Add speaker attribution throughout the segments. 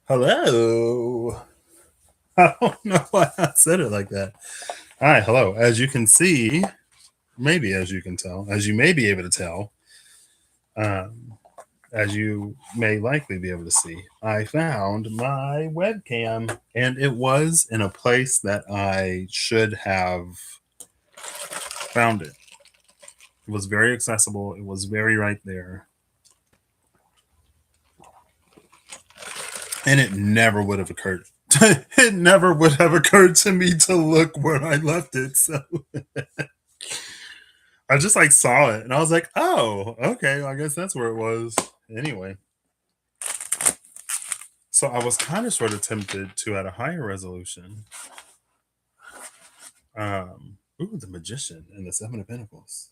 Speaker 1: Hello. I don't know why I said it like that. Hi, hello. As you can see, maybe as you can tell, as you may be able to tell, um, as you may likely be able to see, I found my webcam and it was in a place that I should have found it. It was very accessible, it was very right there, and it never would have occurred. It never would have occurred to me to look where I left it. So I just like saw it and I was like, oh, okay, I guess that's where it was. Anyway, so I was kind of sort of tempted to at a higher resolution. Ooh, the magician and the seven of pentacles.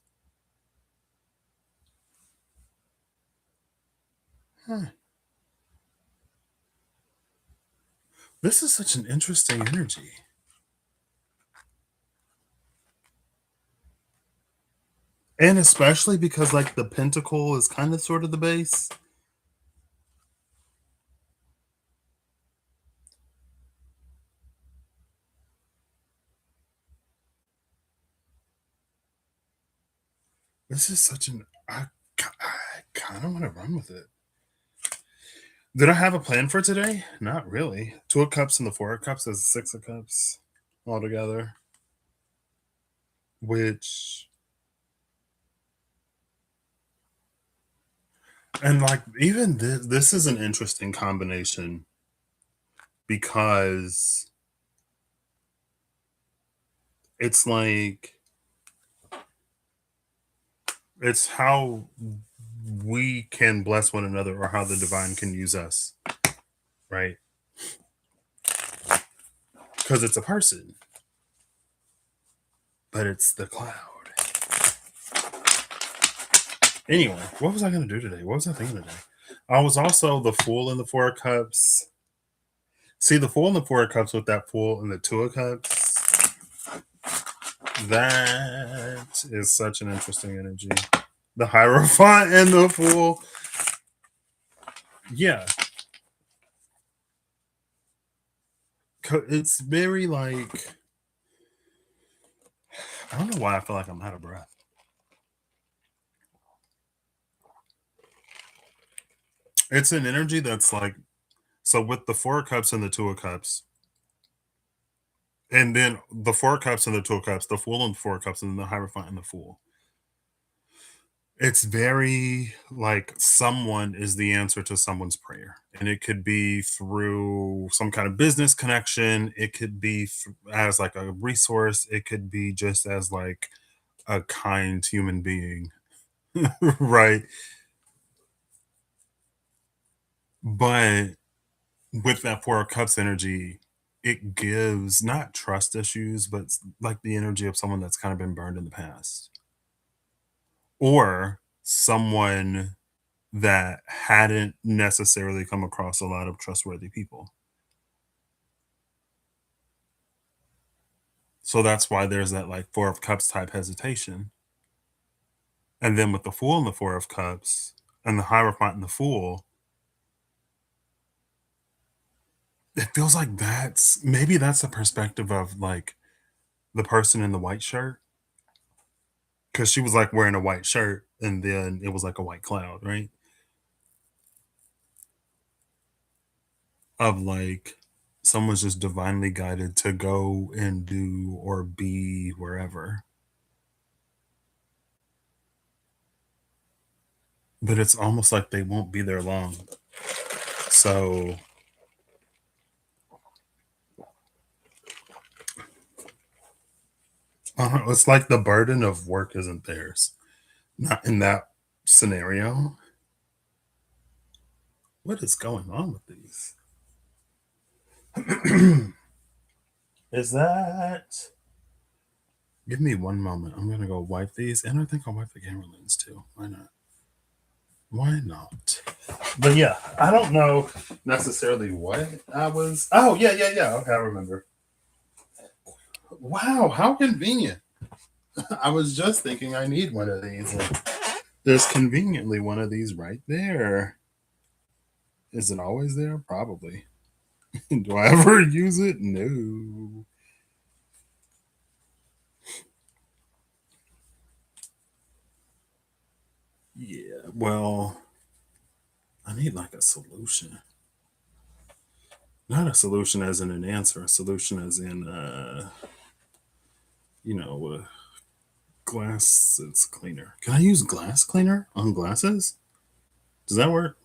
Speaker 1: Huh. This is such an interesting energy. And especially because like the pentacle is kind of sort of the base. This is such an I kind of want to run with it. Did I have a plan for today? Not really. Two of cups and the four of cups is six of cups altogether. Which and like even this is an interesting combination because it's like it's how we can bless one another or how the divine can use us, right? Because it's a person, but it's the cloud. Anyway, what was I going to do today? What was I thinking today? I was also the fool in the four of cups. See, the fool in the four of cups with that fool in the two of cups. That is such an interesting energy. The Hierophant and the fool. Yeah. It's very like, I don't know why I feel like I'm out of breath. It's an energy that's like, so with the four of cups and the two of cups, and then the four of cups and the two of cups, the fool and the four of cups, and then the Hierophant and the fool. It's very like someone is the answer to someone's prayer. And it could be through some kind of business connection. It could be as like a resource. It could be just as like a kind human being. Right. But with that four of cups energy, it gives not trust issues, but like the energy of someone that's kind of been burned in the past. Or someone that hadn't necessarily come across a lot of trustworthy people. So that's why there's that like four of cups type hesitation. And then with the fool and the four of cups and the hierophant and the fool, it feels like that's the perspective of like the person in the white shirt. Cause she was like wearing a white shirt and then it was like a white cloud, right? Of like someone's just divinely guided to go and do or be wherever. But it's almost like they won't be there long. So it's like the burden of work isn't theirs. Not in that scenario. What is going on with these? Is that? Give me one moment. I'm gonna go wipe these, and I think I'll wipe the camera lens too. Why not? Why not? But yeah, I don't know necessarily what I was. Oh yeah, yeah, yeah. Okay, I remember. Wow, how convenient. I was just thinking I need one of these. There's conveniently one of these right there. Is it always there? Probably. Do I ever use it? No. Yeah, well, I need like a solution. Not a solution as in an answer, a solution as in, you know, glass is cleaner. Can I use glass cleaner on glasses? Does that work?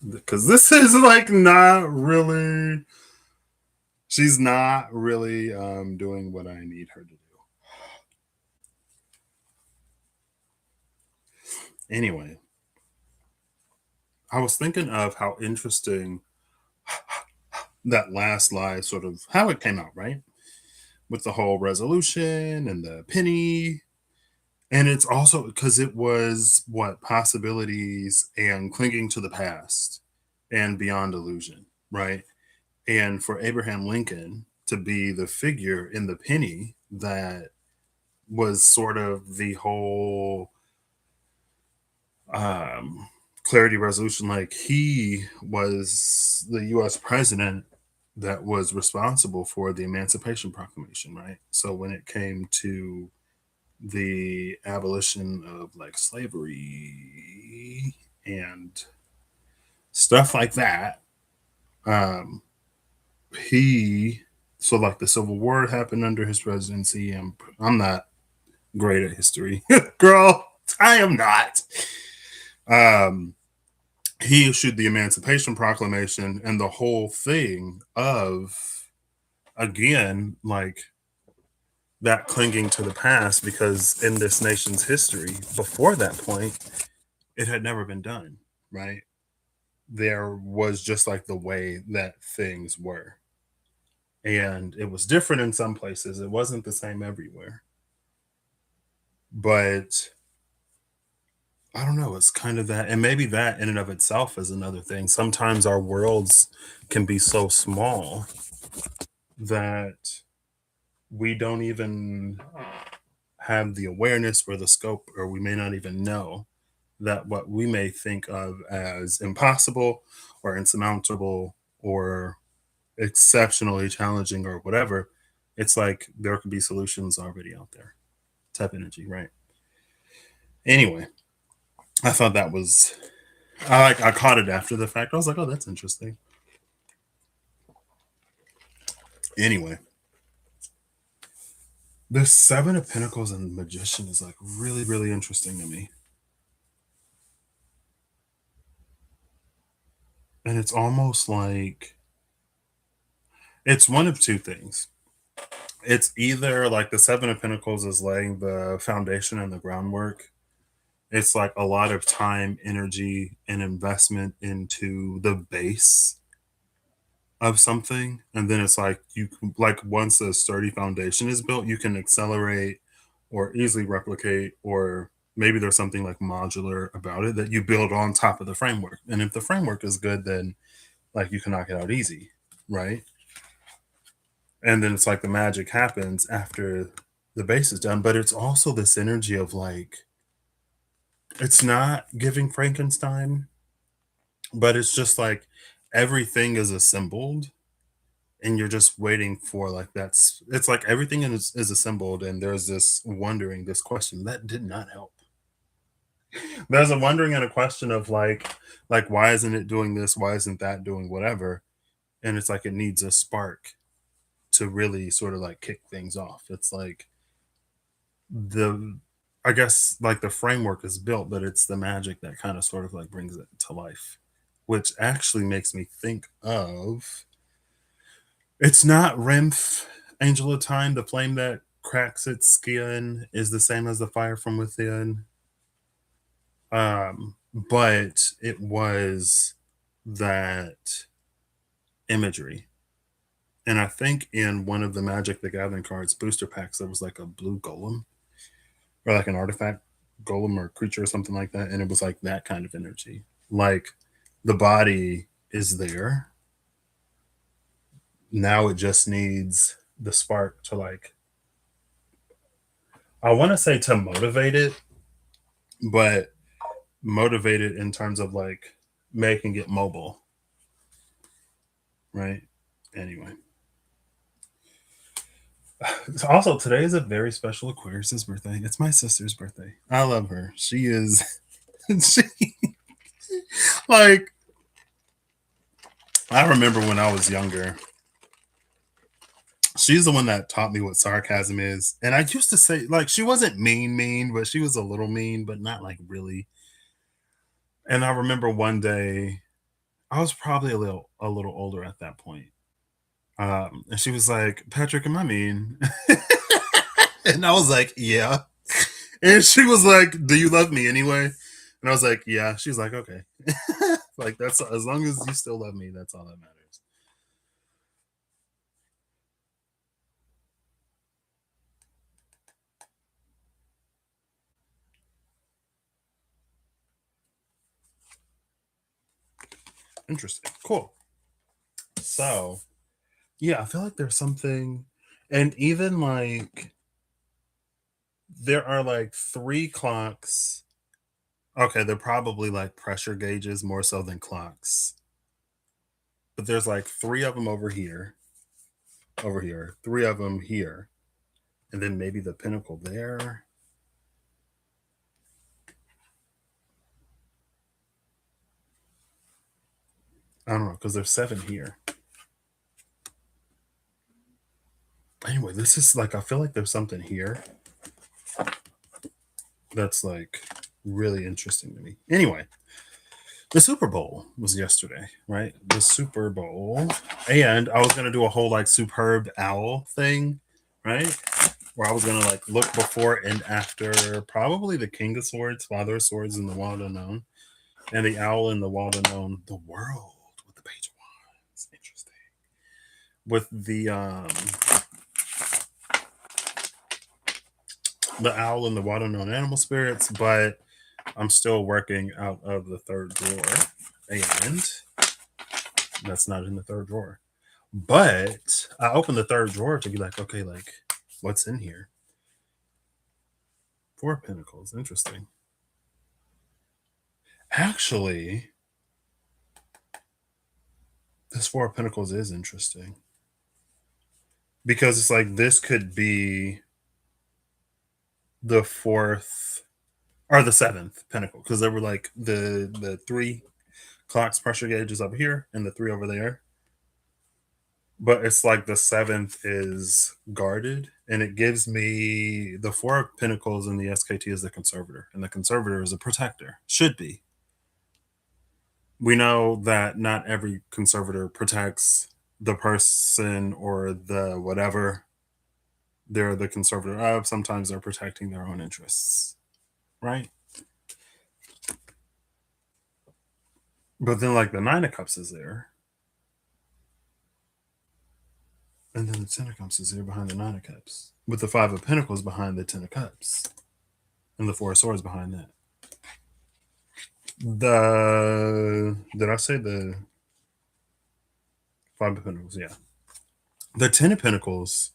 Speaker 1: Because this is like not really, she's not really doing what I need her to do. Anyway, I was thinking of how interesting that last lie sort of how it came out, right? With the whole resolution and the penny. And it's also because it was what possibilities and clinging to the past and beyond illusion, right? And for Abraham Lincoln to be the figure in the penny that was sort of the whole um, clarity resolution, like he was the US president that was responsible for the Emancipation Proclamation, right? So when it came to the abolition of like slavery and stuff like that, um, he so like the Civil War happened under his presidency. And I'm not great at history, girl. I am not. Um, he issued the Emancipation Proclamation and the whole thing of again like that clinging to the past because in this nation's history before that point it had never been done, right? There was just like the way that things were. And it was different in some places. It wasn't the same everywhere. But I don't know. It's kind of that. And maybe that in and of itself is another thing. Sometimes our worlds can be so small that we don't even have the awareness or the scope, or we may not even know that what we may think of as impossible or insurmountable or exceptionally challenging or whatever, it's like there could be solutions already out there type energy, right? Anyway, I thought that was I caught it after the fact. I was like, oh, that's interesting. Anyway, the Seven of Pentacles and Magician is like really, really interesting to me. And it's almost like it's one of two things. It's either like the Seven of Pentacles is laying the foundation and the groundwork. It's like a lot of time, energy, and investment into the base of something. And then it's like you can, like once a sturdy foundation is built, you can accelerate or easily replicate, or maybe there's something like modular about it that you build on top of the framework. And if the framework is good, then like you can knock it out easy, right? And then it's like the magic happens after the base is done. But it's also this energy of like it's not giving Frankenstein, but it's just like everything is assembled and you're just waiting for like that's it's like everything is assembled and there's this wondering, this question that did not help. There's a wondering and a question of like why isn't it doing this? Why isn't that doing whatever? And it's like it needs a spark to really sort of like kick things off. It's like the I guess like the framework is built, but it's the magic that kind of sort of like brings it to life, which actually makes me think of it's not Renf, Angel of Time, the flame that cracks its skin is the same as the fire from within. But it was that imagery. And I think in one of the Magic the Gathering cards booster packs, there was like a blue golem or like an artifact golem or creature or something like that. And it was like that kind of energy. Like the body is there. Now it just needs the spark to like, I want to say to motivate it, but motivate it in terms of like making it mobile. right? Anyway. Also, today is a very special Aquarius's birthday. It's my sister's birthday. I love her. She is, she, like, I remember when I was younger, she's the one that taught me what sarcasm is. And I used to say, like, she wasn't mean, but she was a little mean, but not like really. And I remember one day, I was probably a little older at that point. And she was like, Patrick, am I mean? And I was like, yeah. And she was like, do you love me anyway? And I was like, yeah. She's like, okay. Like, that's as long as you still love me, that's all that matters. Interesting. Cool. So, yeah, I feel like there's something, and even like, there are like three clocks. Okay, they're probably like pressure gauges more so than clocks. But there's like three of them over here, three of them here, and then maybe the pinnacle there. I don't know, because there's seven here. Anyway, this is like, I feel like there's something here that's like really interesting to me. Anyway, the Super Bowl was yesterday, right? The Super Bowl. And I was going to do a whole like superb owl thing, right? Where I was going to like look before and after probably the King of Swords, Father of Swords, and the Wild Unknown, and the owl in the Wild Unknown, the world with the Page of Wands. Interesting. With the owl and the Wild Unknown animal spirits, but I'm still working out of the third drawer. And that's not in the third drawer. But I opened the third drawer to be like, okay, like, what's in here? Four of Pentacles. Interesting. Actually, this Four of Pentacles is interesting. Because it's like this could be the fourth or the seventh pentacle. Because there were like the three clocks pressure gauges up here and the three over there. But it's like the seventh is guarded, and it gives me the Four of Pentacles and the SKT is the conservator, and the conservator is a protector. Should be. We know that not every conservator protects the person or the whatever they're the conservator of. Sometimes they're protecting their own interests, right? But then, like, the Nine of Cups is there, and then the Ten of Cups is here behind the Nine of Cups, with the Five of Pentacles behind the Ten of Cups, and the Four of Swords behind that. Did I say the Five of Pentacles? Yeah. The Ten of Pentacles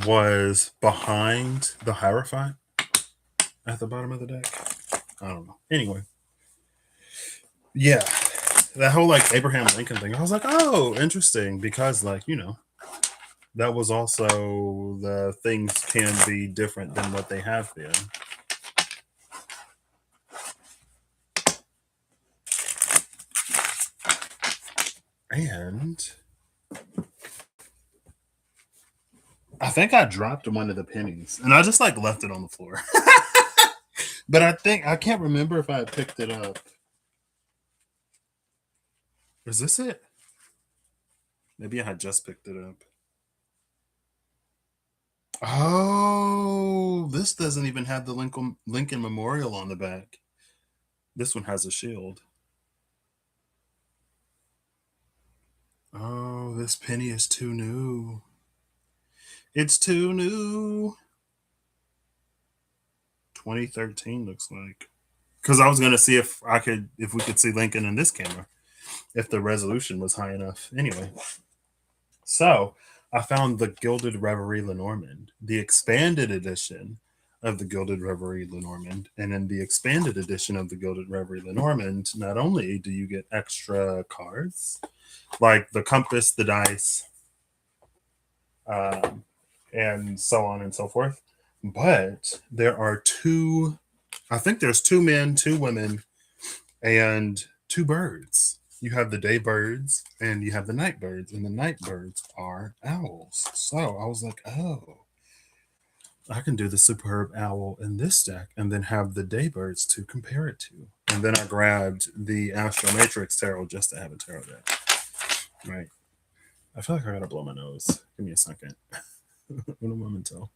Speaker 1: was behind the Hierophant at the bottom of the deck. I don't know. Anyway, yeah, that whole like Abraham Lincoln thing. I was like, oh, interesting, because like that was also the things can be different than what they have been. And I think I dropped one of the pennies, and I just like left it on the floor. But I can't remember if I picked it up. Is this it? Maybe I had just picked it up. Oh, this doesn't even have the Lincoln Memorial on the back. This one has a shield. Oh, this penny is too new. It's too new. 2013 looks like. Because I was gonna see if we could see Lincoln in this camera, if the resolution was high enough. Anyway, so I found the Gilded Reverie Lenormand, the expanded edition of the Gilded Reverie Lenormand. And in the expanded edition of the Gilded Reverie Lenormand, not only do you get extra cards, like the compass, the dice, um, and so on and so forth, but there are two, I think there's two men, two women, and two birds. You have the day birds and you have the night birds, and the night birds are owls. So I was like, oh, I can do the superb owl in this deck and then have the day birds to compare it to. And then I grabbed the Astro Matrix Tarot just to have a tarot deck. Right. I feel like I gotta blow my nose. Give me a second. Un momento.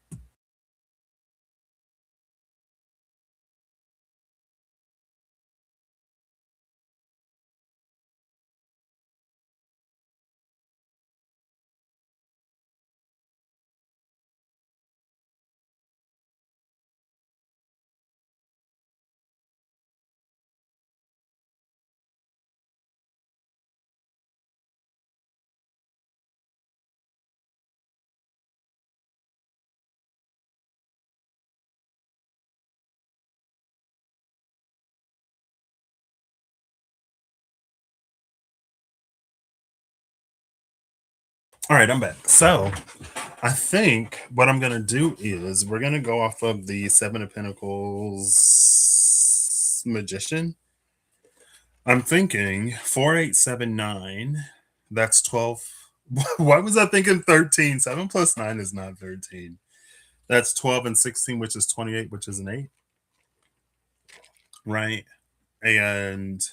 Speaker 1: All right, I'm back. So I think what I'm gonna do is we're gonna go off of the Seven of Pentacles Magician. I'm thinking 4879. That's 12. Why was I thinking 13? 7 plus 9 is not 13. That's 12 and 16, which is 28, which is an 8. Right. And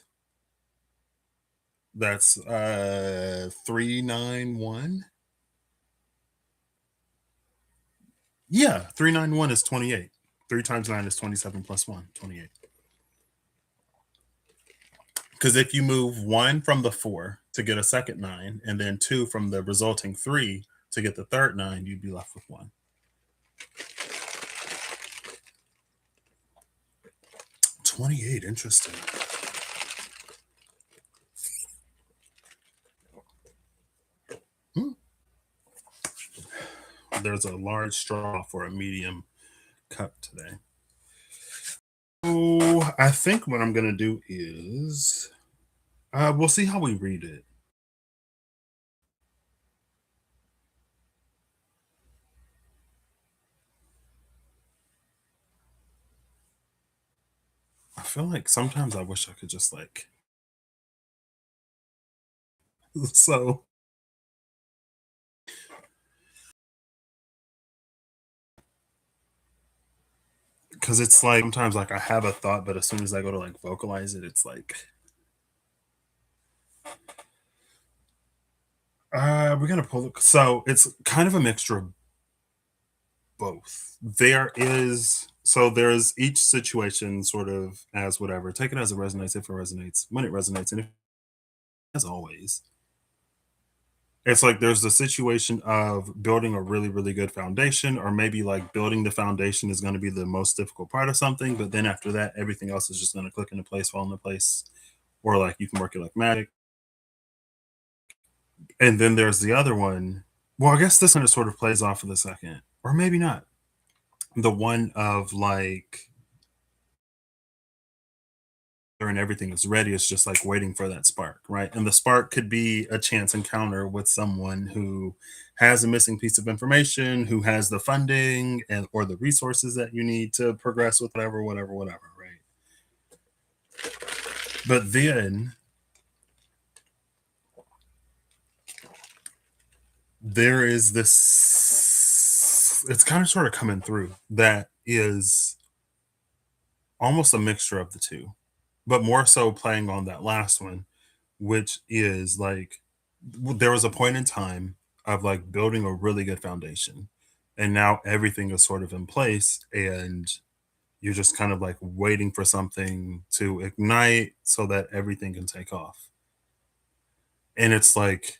Speaker 1: that's 391. Yeah, 391 is 28. 3 times 9 is 27 plus 1, 28. Because if you move 1 from the 4 to get a second 9, and then 2 from the resulting 3 to get the third 9, you'd be left with 1. 28, interesting. There's a large straw for a medium cup today. So I think what I'm going to do is we'll see how we read it. I feel like sometimes I wish I could just like. So because it's like sometimes like I have a thought, but as soon as I go to like vocalize it, it's like we're gonna pull it. So it's kind of a mixture of both. There's each situation sort of as whatever. Take it as it resonates, if it resonates, when it resonates, and if, as always, it's like there's the situation of building a really, really good foundation, or maybe like building the foundation is going to be the most difficult part of something, but then after that, everything else is just going to click into place, fall into place, or like you can work it like magic. And then there's the other one. Well, I guess this one sort of plays off of the second, or maybe not. The one of like, and everything is ready. It's just like waiting for that spark, right? And the spark could be a chance encounter with someone who has a missing piece of information, who has the funding and or the resources that you need to progress with whatever, whatever, whatever, right? But then there is this, it's kind of sort of coming through that is almost a mixture of the two, but more so playing on that last one, which is like there was a point in time of like building a really good foundation, and now everything is sort of in place, and you're just kind of like waiting for something to ignite so that everything can take off. And it's like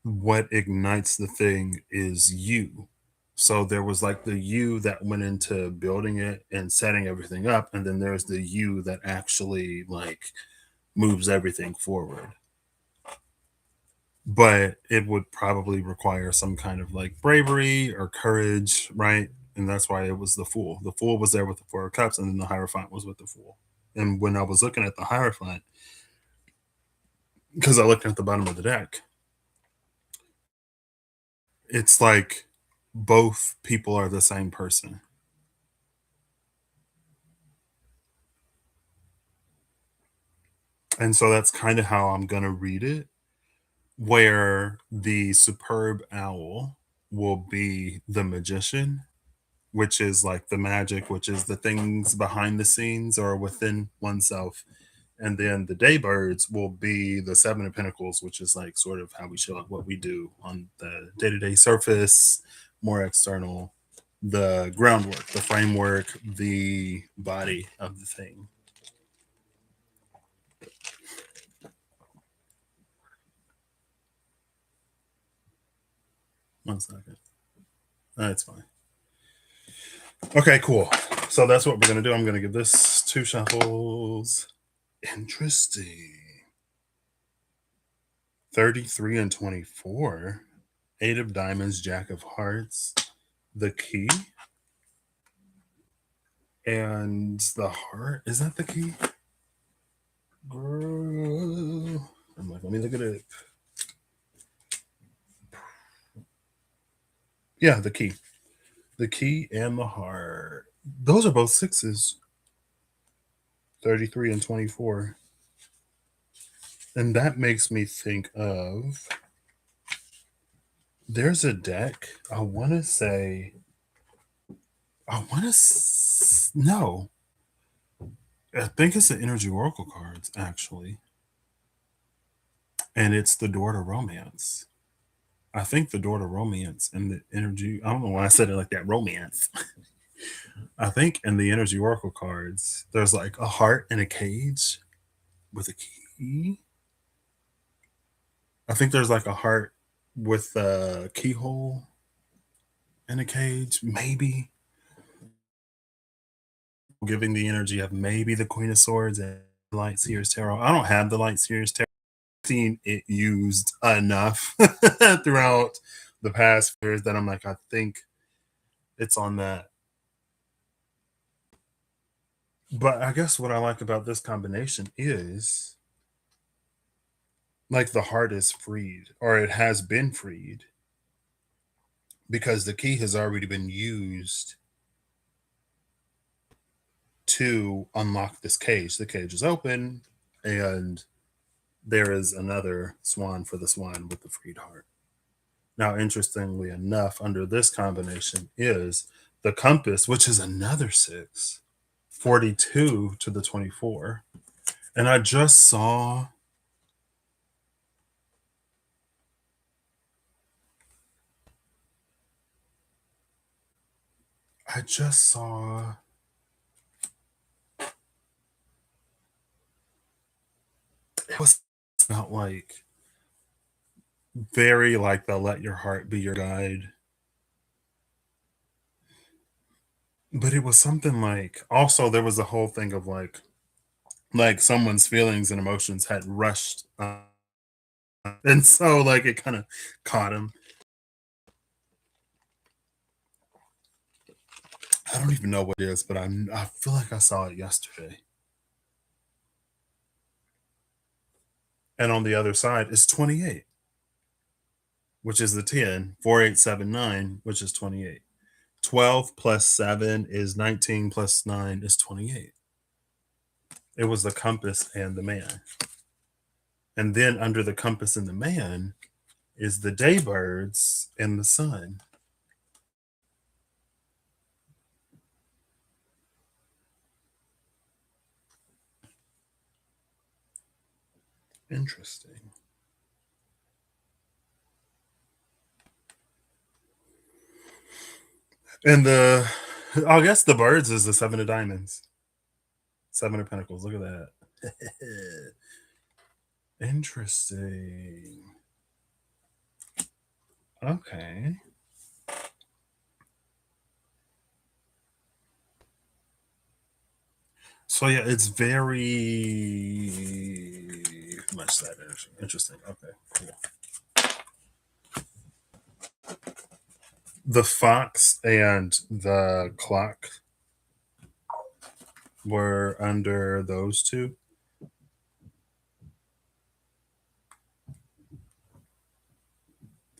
Speaker 1: what ignites the thing is you. So there was like the you that went into building it and setting everything up, and then there's the you that actually like moves everything forward. But it would probably require some kind of like bravery or courage, right? And that's why it was the Fool. The Fool was there with the Four of Cups, and then the Hierophant was with the Fool. And when I was looking at the Hierophant, because I looked at the bottom of the deck, it's like both people are the same person. And so that's kind of how I'm going to read it, where the superb owl will be the magician, which is like the magic, which is the things behind the scenes or within oneself. And then the daybirds will be the Seven of Pentacles, which is like sort of how we show up, what we do on the day to day surface, more external, the groundwork, the framework, the body of the thing. One second. That's fine. Okay, cool. So that's what we're going to do. I'm going to give this two shuffles. Interesting. 33 and 24. Eight of Diamonds, Jack of Hearts, the Key, and the Heart. Is that the Key? Girl. I'm like, let me look at it. Yeah, the Key. The Key and the Heart. Those are both sixes. 33 and 24. And that makes me think of, there's a deck. I want to say, no. I think it's the Energy Oracle cards, actually. And it's the Door to Romance. I think the Door to Romance and the Energy, I don't know why I said it like that, romance. I think in the Energy Oracle cards, there's like a heart in a cage with a key. I think there's like a heart with a keyhole in a cage, maybe. Giving the energy of maybe the Queen of Swords and Light Seers Tarot. I don't have the Light Seers Tarot. I've seen it used enough throughout the past years that I'm like, I think it's on that. But I guess what I like about this combination is like the heart is freed, or it has been freed, because the key has already been used to unlock this cage. The cage is open, and there is another swan for the swan with the freed heart. Now, interestingly enough, under this combination is the compass, which is another six, 42 to the 24. And I just saw, I just saw it was about like very like the let your heart be your guide. But it was something like, also there was the whole thing of like someone's feelings and emotions had rushed, and so like it kind of caught him. I don't even know what it is, but I feel like I saw it yesterday. And on the other side is 28, which is the 10, 4879, which is 28. 12 plus 7 is 19, plus 9 is 28. It was the compass and the man. And then under the compass and the man is the daybirds and the sun. Interesting. And I guess the birds is the seven of diamonds, seven of pentacles. Look at that. Interesting. Okay. So yeah, it's very much that interesting. Okay, cool. The fox and the clock were under those two.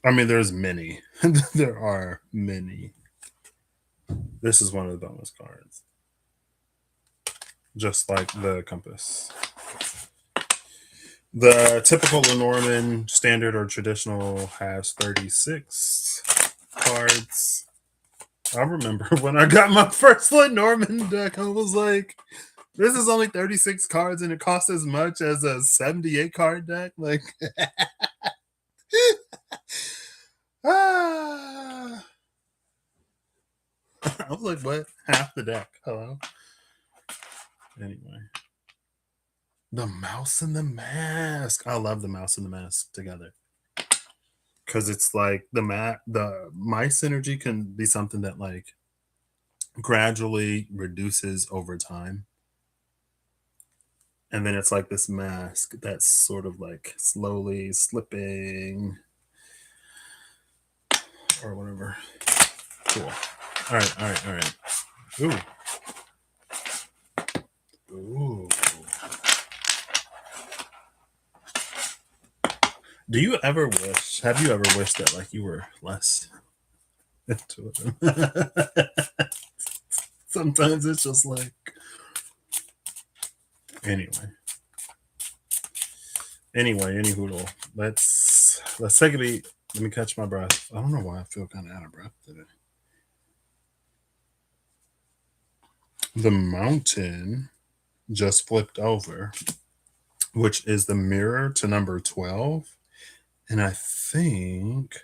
Speaker 1: I mean, there's many. There are many. This is one of the bonus cards, just like the compass. The typical Lenormand standard or traditional has 36 cards. I remember when I got my first Lenormand deck, I was like, this is only 36 cards and it costs as much as a 78 card deck. Like, ah. I was like, what? Half the deck. Hello? Anyway. The mouse and the mask. I love the mouse and the mask together. Because it's like the mice energy can be something that like gradually reduces over time. And then it's like this mask that's sort of like slowly slipping or whatever. Cool. All right, all right, all right. Ooh. Ooh. Do you ever wish, have you ever wished that like you were less into it? Sometimes it's just like, anyway. Anyway, any hoodle. Let's take a beat. Let me catch my breath. I don't know why I feel kind of out of breath today. The mountain just flipped over, which is the mirror to number 12. And I think,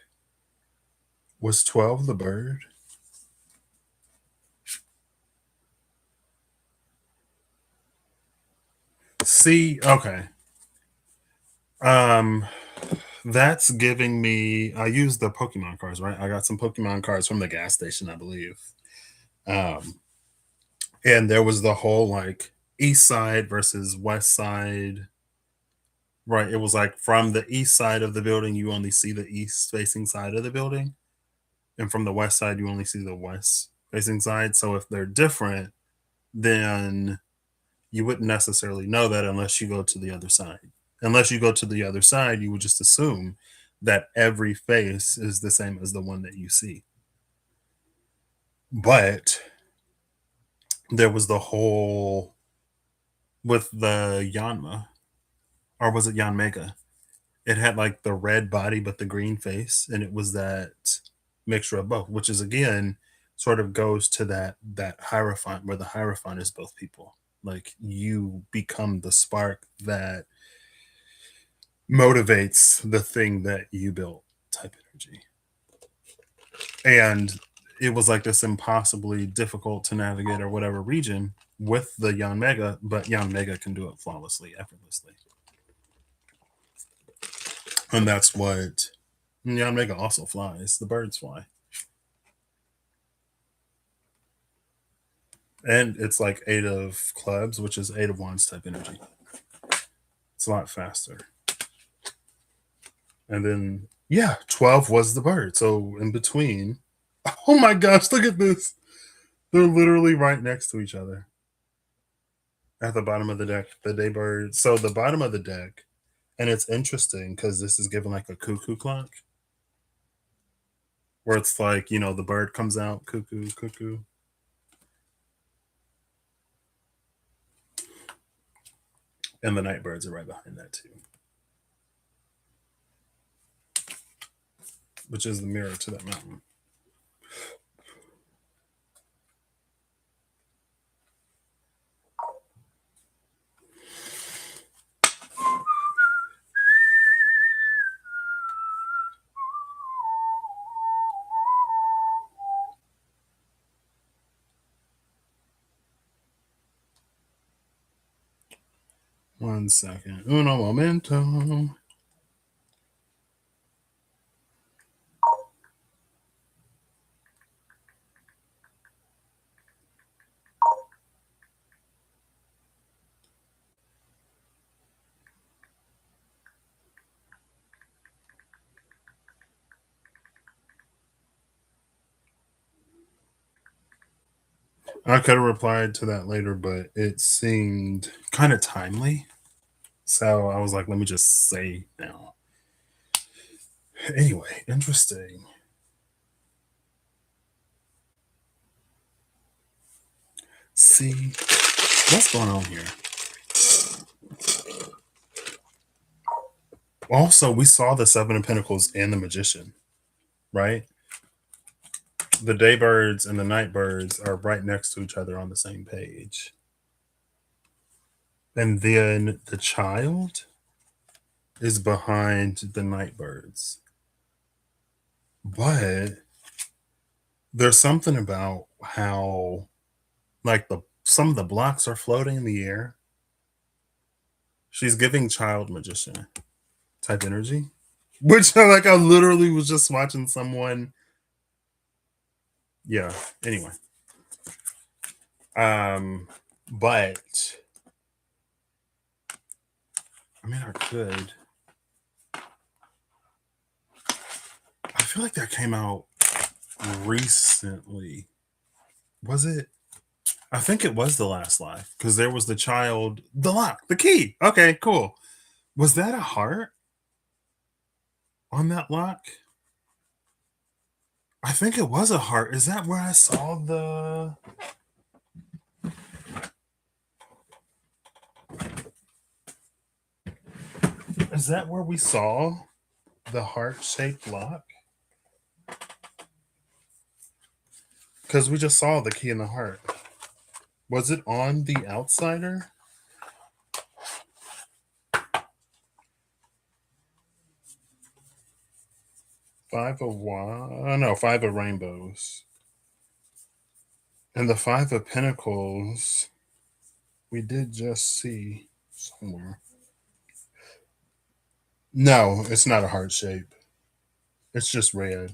Speaker 1: was 12 the bird? See, okay. Um, that's giving me. I used the Pokemon cards, right? I got some Pokemon cards from the gas station, I believe. Um, and there was the whole like east side versus west side. Right. It was like from the east side of the building, you only see the east facing side of the building. And from the west side, you only see the west facing side. So if they're different, then you wouldn't necessarily know that unless you go to the other side. Unless you go to the other side, you would just assume that every face is the same as the one that you see. But there was the whole with the Yanma, or was it Yanmega? It had like the red body but the green face, and it was that mixture of both, which is again sort of goes to that hierophant where the hierophant is both people. Like you become the spark that motivates the thing that you built type energy. And it was like this impossibly difficult to navigate or whatever region with the Yan Mega, but Yan Mega can do it flawlessly, effortlessly. And that's what Yan Mega also flies. The birds fly. And it's like 8 of clubs, which is 8 of wands type energy. It's a lot faster. And then, yeah, 12 was the bird. So in between, oh my gosh, look at this. They're literally right next to each other at the bottom of the deck, the day bird. So the bottom of the deck, and it's interesting because this is given like a cuckoo clock, where it's like, the bird comes out, cuckoo, cuckoo. And the night birds are right behind that too, which is the mirror to that mountain. One second. Uno momento. I could have replied to that later, but it seemed kind of timely. So I was like, let me just say now. Anyway, interesting. See, what's going on here? Also, we saw the Seven of Pentacles and the Magician, right? The daybirds and the nightbirds are right next to each other on the same page. And then the child is behind the nightbirds. But there's something about how like the some of the blocks are floating in the air. She's giving child magician type energy. Which like I literally was just watching someone. Yeah. Anyway. But I mean I could. I feel like that came out recently. Was it? I think it was the last life because there was the child, the lock, the key. Okay, cool. Was that a heart on that lock? I think it was a heart. Is that where I saw the? Is that where we saw the heart-shaped lock? Because we just saw the key in the heart. Was it on the outsider? Five of rainbows. And the Five of Pentacles, we did just see somewhere. No, it's not a heart shape. It's just red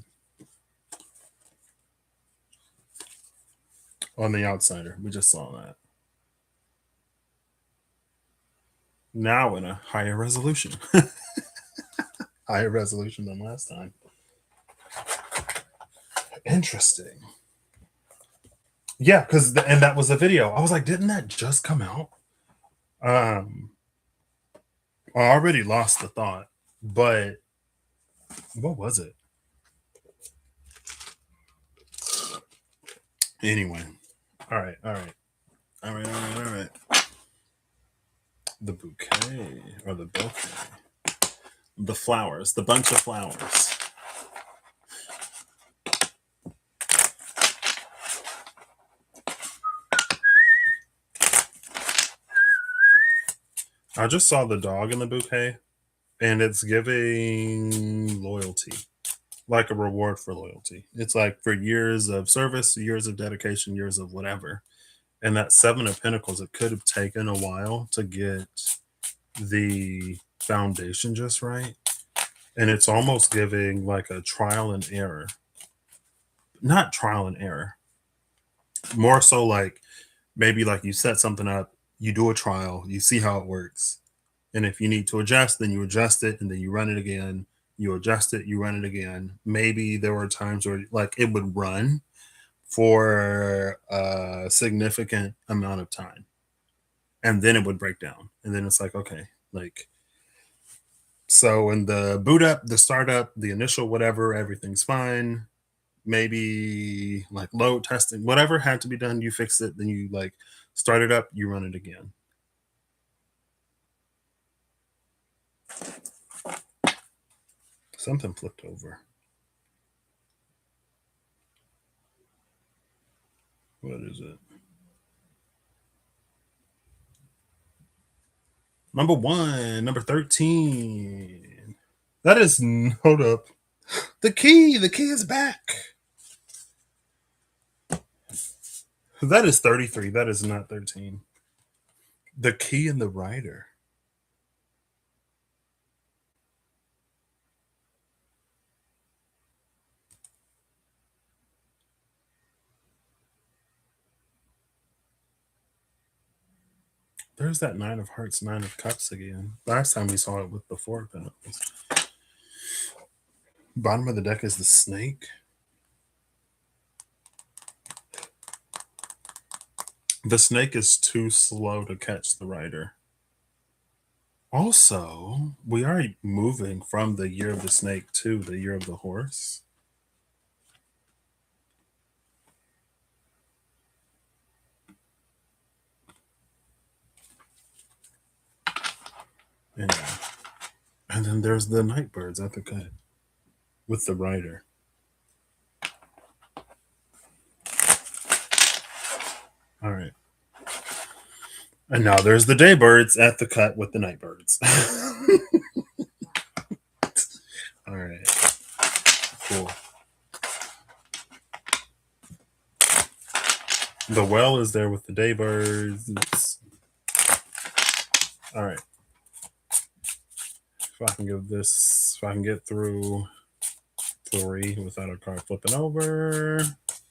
Speaker 1: on the outsider. We just saw that. Now in a higher resolution. Higher resolution than last time. Interesting. Yeah, and that was a video. I was like, didn't that just come out? I already lost the thought, but what was it? Anyway, all right. The bouquet or the bouquet, the flowers, the bunch of flowers. I just saw the dog in the bouquet, and it's giving loyalty, like a reward for loyalty. It's like for years of service, years of dedication, years of whatever. And that Seven of Pentacles, it could have taken a while to get the foundation just right. And it's almost giving like a trial and error. Not trial and error. More so like maybe like you set something up, you do a trial, you see how it works. And if you need to adjust, then you adjust it and then you run it again. You adjust it, you run it again. Maybe there were times where like it would run for a significant amount of time and then it would break down. And then it's like, okay, like, so in the boot up, the startup, the initial whatever, everything's fine. Maybe like load testing, whatever had to be done, you fix it, then you like start it up, you run it again. Something flipped over. What is it? Number 1, number 13. That is, hold up. The key is back. That is 33. That is not 13. The key and the rider. There's that Nine of Hearts, Nine of Cups again. Last time we saw it with the Four of Pentacles. Bottom of the deck is the Snake. The snake is too slow to catch the rider. Also, we are moving from the year of the snake to the year of the horse. Yeah. And then there's the night birds at the cut with the rider. All right. And now there's the day birds at the cut with the night birds. All right. Cool. The well is there with the day birds. All right. If I can give this, if I can get through 3 without a card flipping over.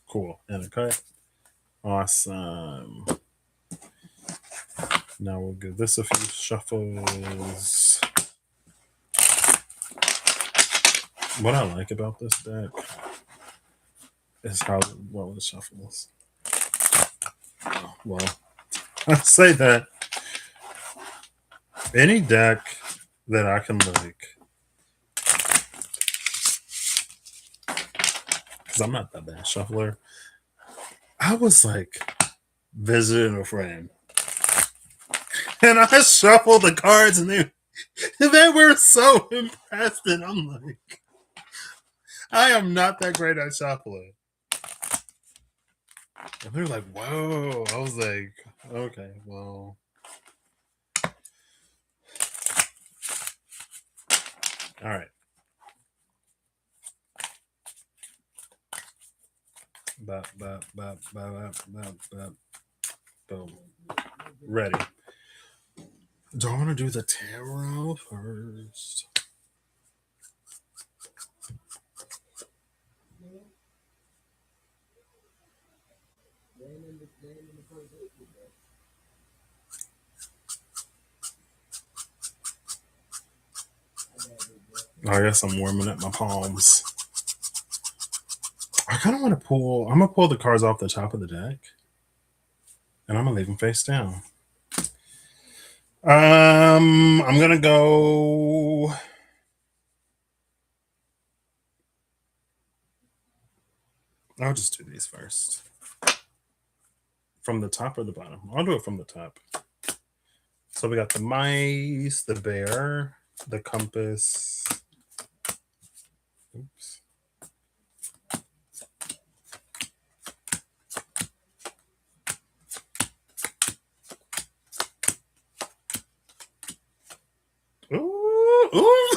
Speaker 1: Cool. And a cut. Awesome. Now we'll give this a few shuffles. What I like about this deck is how well it shuffles. Oh, well, I say that any deck that I can like, because I'm not that bad shuffler. I was like visiting a friend, and I shuffled the cards, and they were so impressed, and I'm like, I am not that great at shuffling. And they're like, whoa. I was like, okay, well. All right. Bop, bop, bop, bop, bop, bop, bop. Boom. Ready. Do I want to do the tarot first? I guess I'm warming up my palms. I kind of want to pull. I'm gonna pull the cards off the top of the deck, and I'm gonna leave them face down. I'm gonna go. I'll just do these first. From the top or the bottom? I'll do it from the top. So we got the mice, the bear, the compass. Oops. Ooh, ooh.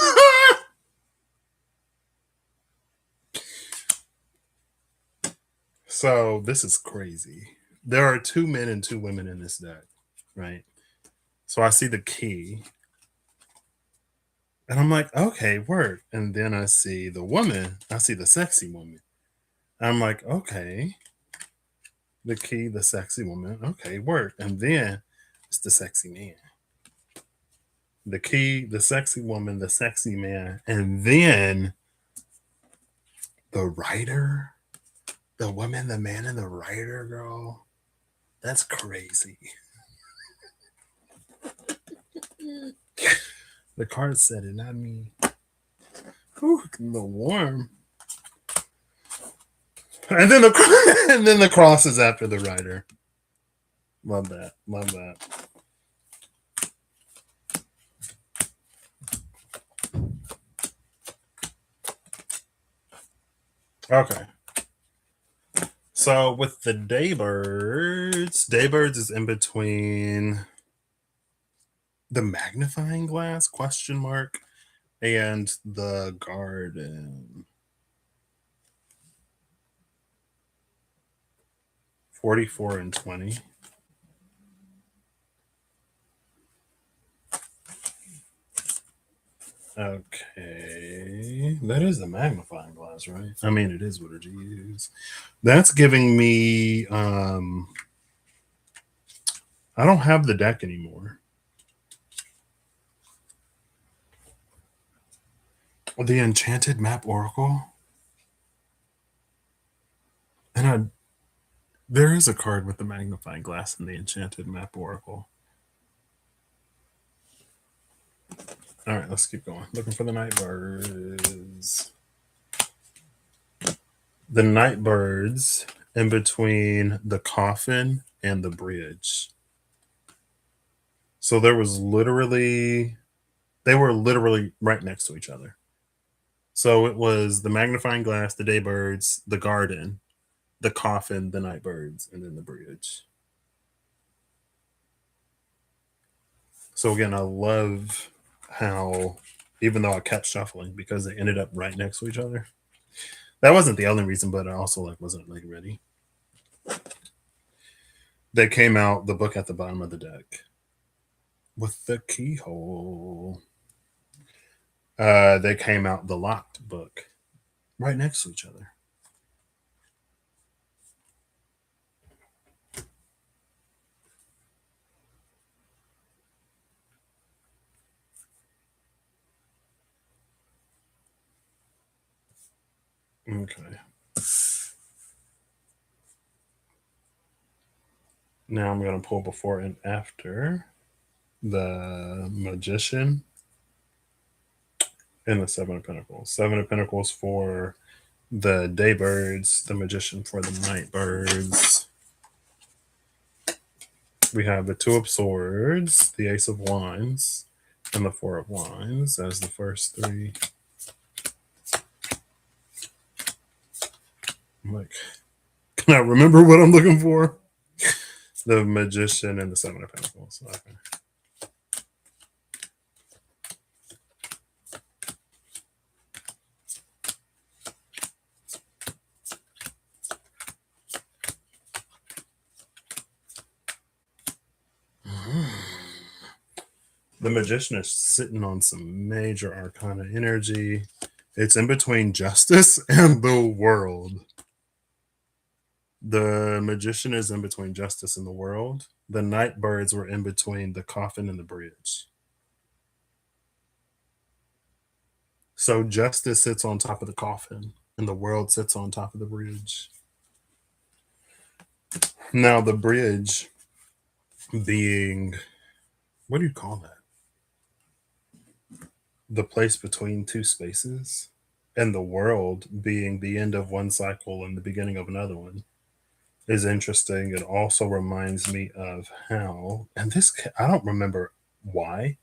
Speaker 1: So this is crazy. There are 2 men and 2 women in this deck, right? So I see the key, and I'm like, okay, work. And then I see the woman. I see the sexy woman. I'm like, okay, the key, the sexy woman. Okay, work. And then it's the sexy man. The key, the sexy woman, the sexy man, and then the writer, the woman, the man, and the writer, girl. That's crazy. The card said it, not me. Ooh, a little warm. And then the cross is after the writer. Love that. Love that. Okay. So with the Daybirds is in between the magnifying glass question mark and the garden. 44 and 20. Okay. That is the magnifying glass, right? I mean, it is what it is. That's giving me I don't have the deck anymore. The Enchanted Map Oracle. And There is a card with the magnifying glass in the enchanted map oracle. All right, let's keep going. Looking for the night birds. The night birds in between the coffin and the bridge. So there was literally, they were literally right next to each other. So it was the magnifying glass, the day birds, the garden, the coffin, the night birds, and then the bridge. So again, I love how, even though I kept shuffling because they ended up right next to each other. That wasn't the only reason, but I also like wasn't like ready. They came out the book at the bottom of the deck with the keyhole. They came out the locked book right next to each other. Okay. Now I'm going to pull before and after the magician and the seven of pentacles. Seven of pentacles for the day birds, the magician for the night birds. We have the two of swords, the ace of wands, and the four of wands as the first three. I'm like, can I remember what I'm looking for? The magician and the seven of pentacles. Okay. The magician is sitting on some major arcana energy. It's in between justice and the world. The magician is in between justice and the world. The night birds were in between the coffin and the bridge. So justice sits on top of the coffin and the world sits on top of the bridge. Now, the bridge being, what do you call that? The place between two spaces, and the world being the end of one cycle and the beginning of another one is interesting. It also reminds me of how, and this, I don't remember why,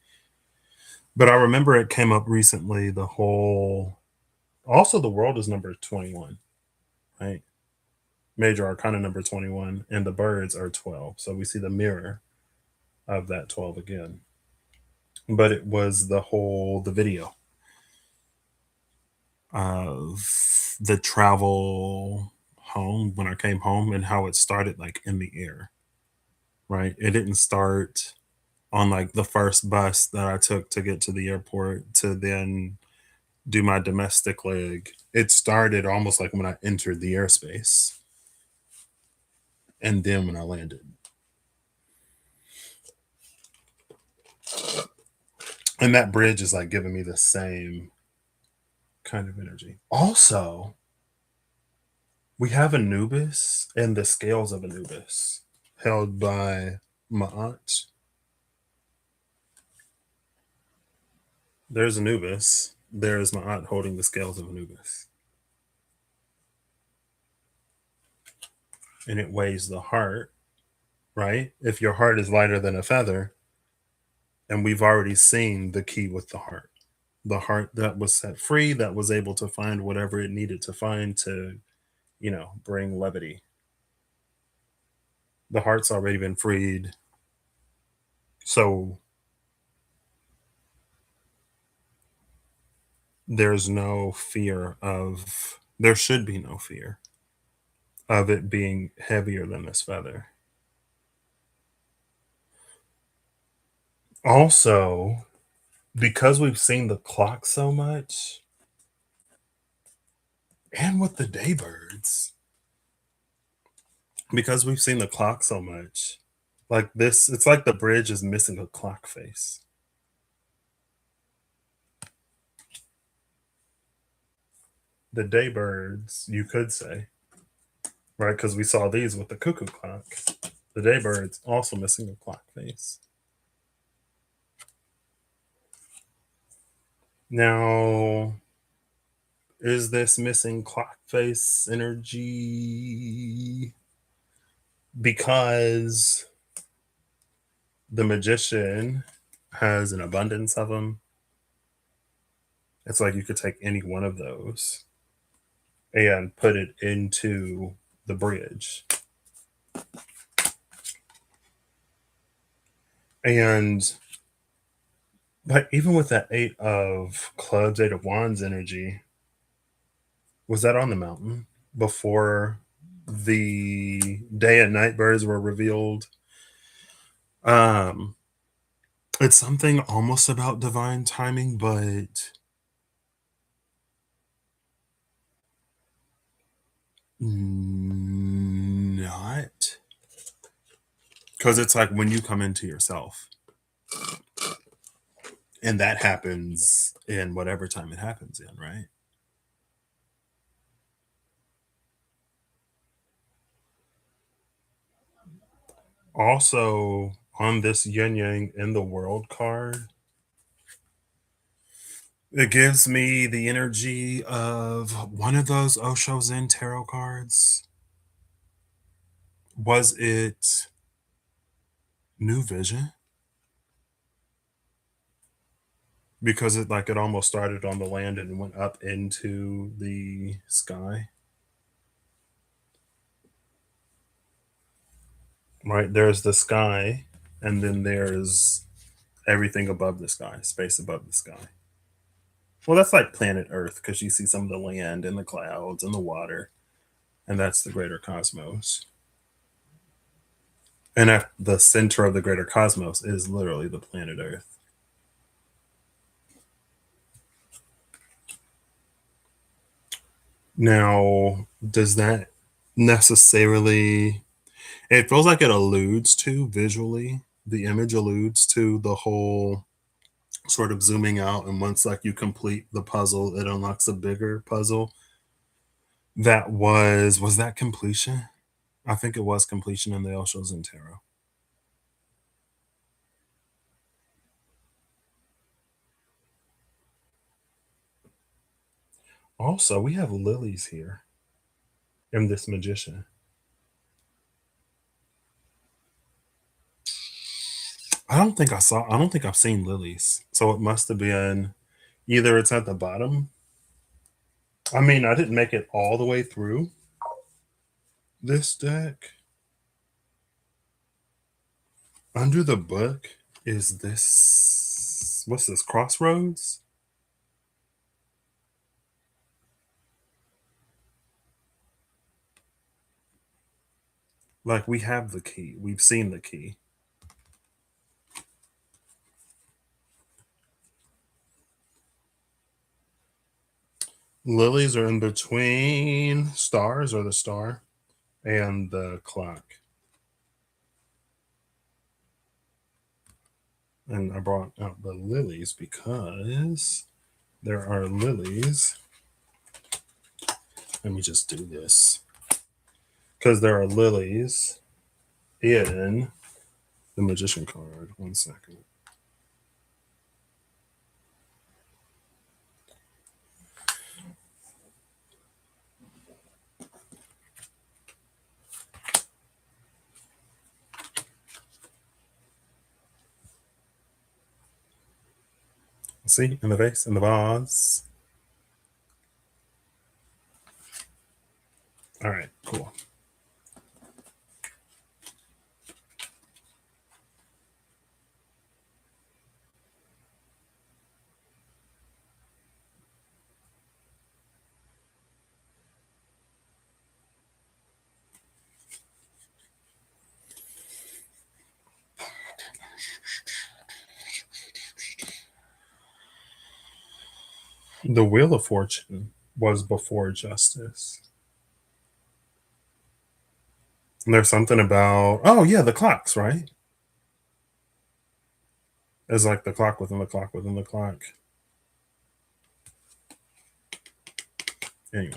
Speaker 1: but I remember it came up recently. The whole, also, the world is number 21, right? Major arcana number 21, and the birds are 12. So we see the mirror of that 12 again. But it was the video of the travel home when I came home and how it started like in the air, right? It didn't start on like the first bus that I took to get to the airport to then do my domestic leg. It started almost like when I entered the airspace and then when I landed. And that bridge is like giving me the same kind of energy. Also, we have Anubis and the scales of Anubis held by Ma'at. There's Anubis. There's Ma'at holding the scales of Anubis. And it weighs the heart, right? If your heart is lighter than a feather, and we've already seen the key with the heart that was set free, that was able to find whatever it needed to find to, bring levity. The heart's already been freed. So there's no fear of, there should be no fear of it being heavier than this feather. Also, because we've seen the clock so much, and with the daybirds, because we've seen the clock so much, like this, it's like the bridge is missing a clock face. The daybirds, you could say, right? Because we saw these with the cuckoo clock. The daybird's also missing a clock face. Now, is this missing clock face energy because the magician has an abundance of them? It's like you could take any one of those and put it into the bridge. And but even with that 8 of clubs, 8 of wands energy, was that on the mountain before the day and night birds were revealed? Um, it's something almost about divine timing, but not, because it's like when you come into yourself, and that happens in whatever time it happens in, right? Also, on this yin yang in the world card, it gives me the energy of one of those Osho Zen tarot cards. Was it New Vision? Because it almost started on the land and went up into the sky. Right? There's the sky, and then there's everything above the sky, space above the sky. Well, that's like planet Earth because you see some of the land and the clouds and the water, and that's the greater cosmos. And at the center of the greater cosmos is literally the planet Earth. Now, does that necessarily, it feels like it alludes to visually, the image alludes to the whole sort of zooming out, and once like you complete the puzzle, it unlocks a bigger puzzle. That was that completion? I think it was completion in the Oshos and Tarot. Also, we have lilies here in this magician. I don't think I've seen lilies. So it must have been either it's at the bottom. I mean, I didn't make it all the way through this deck. Under the book is this, what's this, Crossroads? Like we have the key. We've seen the key. Lilies are in between stars, or the star, and the clock. And I brought out the lilies because there are lilies. Let me just do this. Because there are lilies in the magician card. 1 second. See, in the vase, in the vase. All right, cool. The Wheel of Fortune was before Justice. And there's something about, oh, yeah, the clocks, right? It's like the clock within the clock within the clock. Anyway.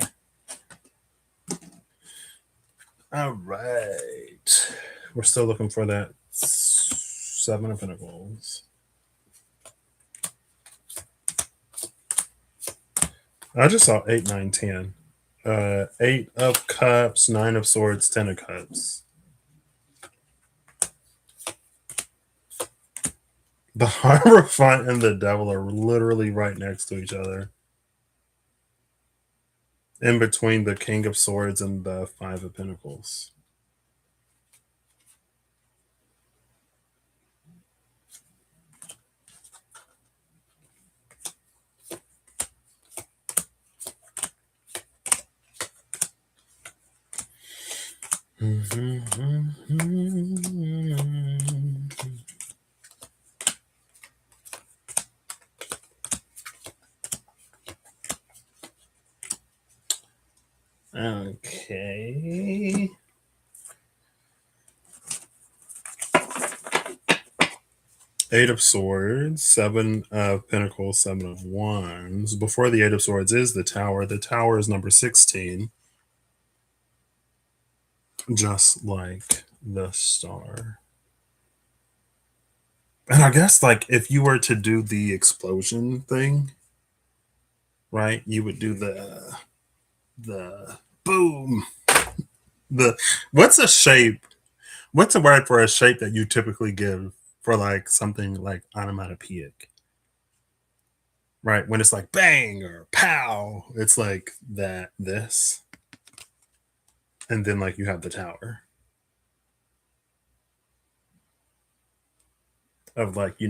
Speaker 1: All right. We're still looking for that Seven of Pentacles. I just saw 8, 9, 10. Eight of Cups, Nine of Swords, 10 of Cups. The Hierophant and the Devil are literally right next to each other. In between the King of Swords and the Five of Pentacles. Okay. Eight of Swords, Seven of Pentacles, Seven of Wands. Before the Eight of Swords is the Tower. The Tower is number 16. Just like the Star. And I guess, like, if you were to do the explosion thing, right, you would do the boom. The what's a shape? What's a word for a shape that you typically give for like something like onomatopoeic? Right? When it's like bang or pow, it's like that, this, and then like you have the tower of like,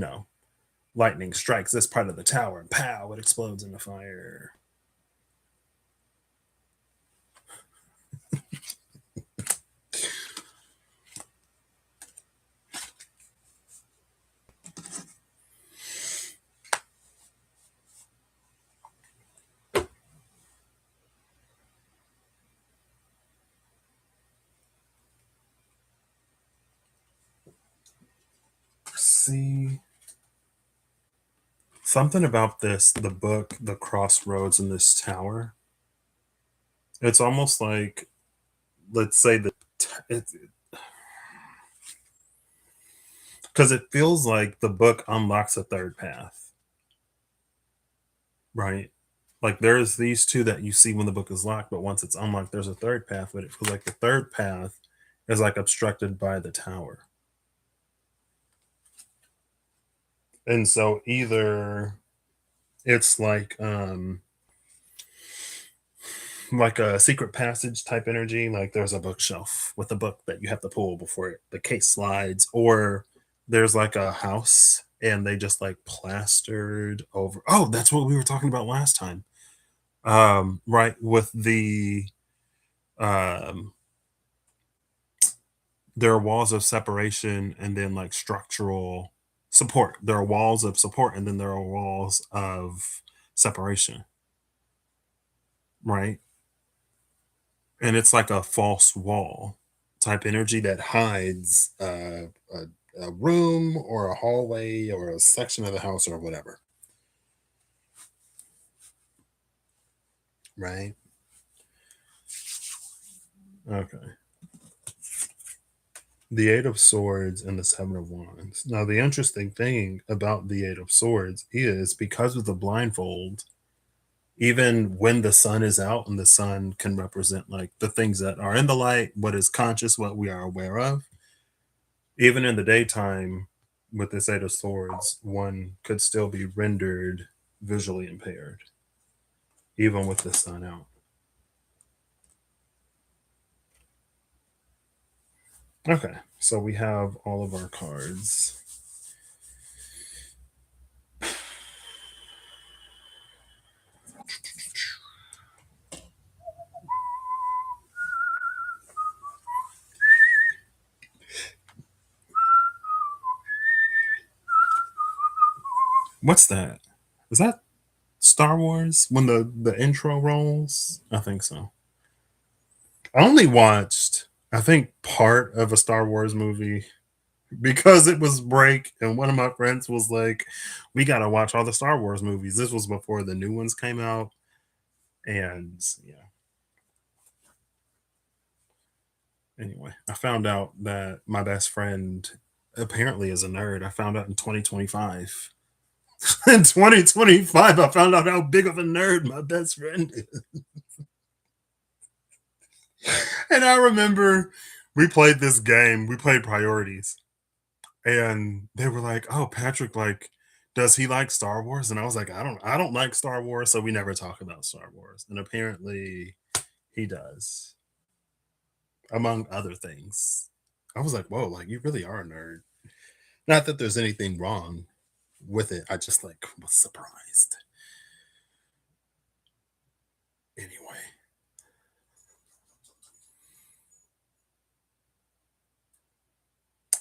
Speaker 1: lightning strikes this part of the tower and pow, it explodes into fire. See, something about this, the book, the crossroads in this tower. It's almost like, let's say because it feels like the book unlocks a third path, right? Like there's these two that you see when the book is locked, but once it's unlocked, there's a third path. But it feels like the third path is like obstructed by the tower. And so either it's like a secret passage type energy, like there's a bookshelf with a book that you have to pull before the case slides, or there's like a house and they just like plastered over. Oh, that's what we were talking about last time. Right, with the um there are walls of separation and then like structural support. There are walls of support and then there are walls of separation, right? And it's like a false wall type energy that hides a room or a hallway or a section of the house or whatever, right? Okay. The Eight of Swords and the Seven of Wands. Now, the interesting thing about the Eight of Swords is because of the blindfold, even when the sun is out and the sun can represent like the things that are in the light, what is conscious, what we are aware of, even in the daytime with this Eight of Swords, one could still be rendered visually impaired, even with the sun out. Okay, so we have all of our cards. What's that? Is that Star Wars when the intro rolls? I think so. I only watched, I think, part of a Star Wars movie because it was break, and one of my friends was like, "We gotta watch all the Star Wars movies." This was before the new ones came out, and yeah, Anyway, I found out that my best friend apparently is a nerd. I found out in 2025. In 2025, I found out how big of a nerd my best friend is. And I remember we played this game, we played priorities, and they were like, "Oh, Patrick, like, does he like Star Wars?" And I was like, I don't like Star Wars, so we never talk about Star Wars. And apparently he does, among other things. I was like, whoa, like you really are a nerd. Not that there's anything wrong with it. I just like was surprised. Anyway,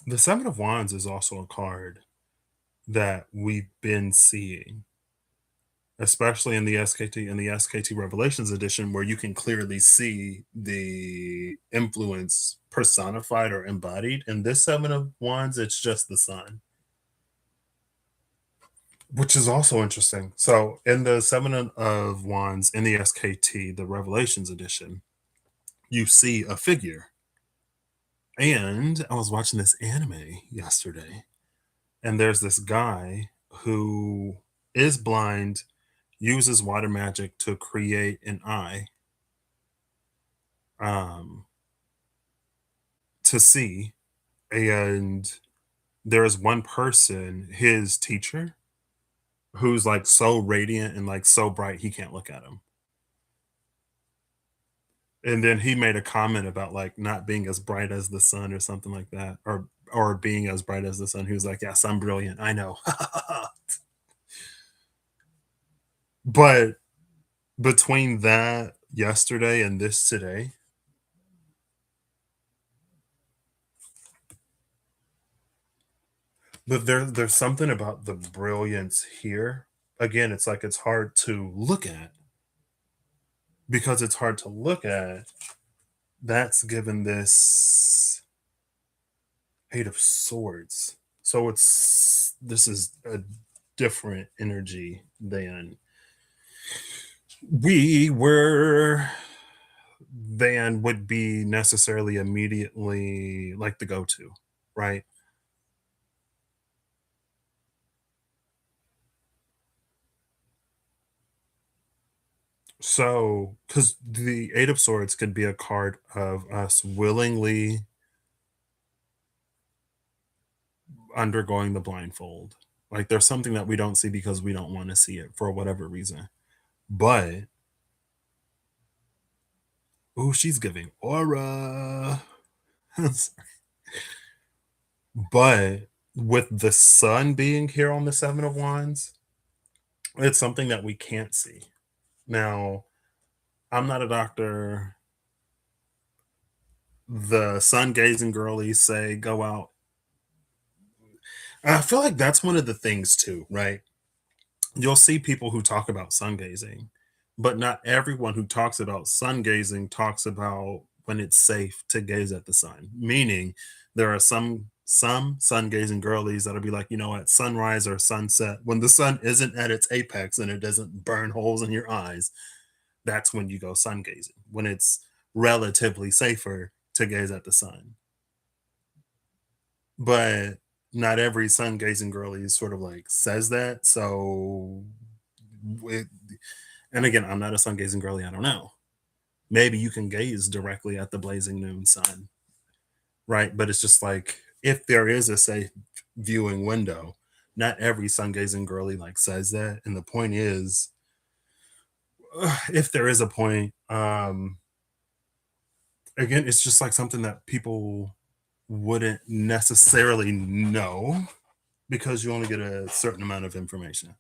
Speaker 1: the Seven of Wands is also a card that we've been seeing, especially in the SKT and the SKT Revelations edition, where you can clearly see the influence personified or embodied. In this Seven of Wands, it's just the sun, which is also interesting. So, in the Seven of Wands in the SKT, the Revelations edition, you see a figure. And I was watching this anime yesterday, and there's this guy who is blind, uses water magic to create an eye, um, to see. And there is one person, his teacher, who's like so radiant and like so bright he can't look at him. And then he made a comment about like not being as bright as the sun or something like that, or being as bright as the sun. He was like, "Yes, I'm brilliant. I know." But between that yesterday and this today, but there's something about the brilliance here. Again, it's like it's hard to look at because it's hard to look at. That's given this Eight of Swords. So it's this is a different energy than we were than would be necessarily immediately like the go-to, right? So, because the Eight of Swords could be a card of us willingly undergoing the blindfold. Like there's something that we don't see because we don't want to see it for whatever reason. But, oh, she's giving aura. But with the sun being here on the Seven of Wands, it's something that we can't see. Now, I'm not a doctor. The sun gazing girlies say go out. I feel like that's one of the things too, right? You'll see people who talk about sun gazing, but not everyone who talks about sun gazing talks about when it's safe to gaze at the sun. Meaning, there are some sun gazing girlies that'll be like, at sunrise or sunset, when the sun isn't at its apex and it doesn't burn holes in your eyes, that's when you go sun gazing. When it's relatively safer to gaze at the sun, but not every sun gazing girly sort of like says that. So it, and again, I'm not a sun gazing girly. I don't know. Maybe you can gaze directly at the blazing noon sun, right? But it's just like if there is a safe viewing window, not every sun gazing girly like says that. And the point is, if there is a point, again, it's just like something that people wouldn't necessarily know because you only get a certain amount of information.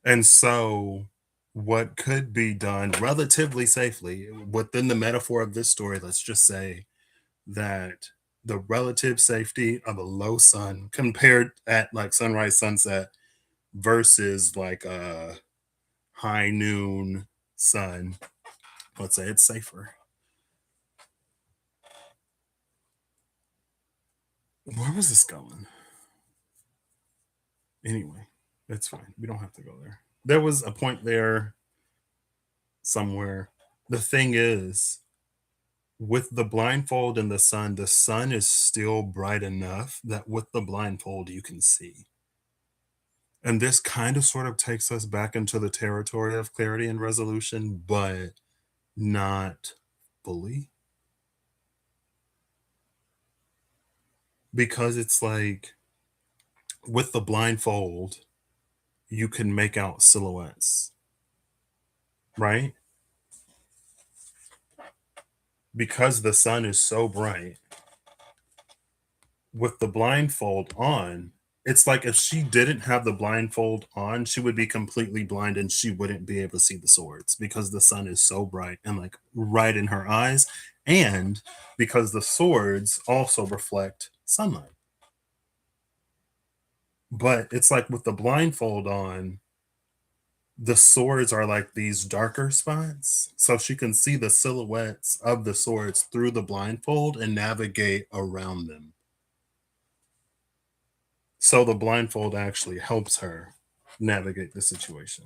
Speaker 1: And so, what could be done relatively safely within the metaphor of this story, let's just say that the relative safety of a low sun compared at like sunrise, sunset versus like a high noon sun, let's say it's safer. Where was this going? Anyway, it's fine. We don't have to go there. There was a point there somewhere. The thing is, with the blindfold and the sun is still bright enough that with the blindfold you can see. And this kind of sort of takes us back into the territory of clarity and resolution, but not fully. Because it's like with the blindfold, you can make out silhouettes, right? Because the sun is so bright, with the blindfold on, it's like if she didn't have the blindfold on, she would be completely blind and she wouldn't be able to see the swords because the sun is so bright and like right in her eyes. And because the swords also reflect sunlight. But it's like with the blindfold on, the swords are like these darker spots. So she can see the silhouettes of the swords through the blindfold and navigate around them. So the blindfold actually helps her navigate the situation.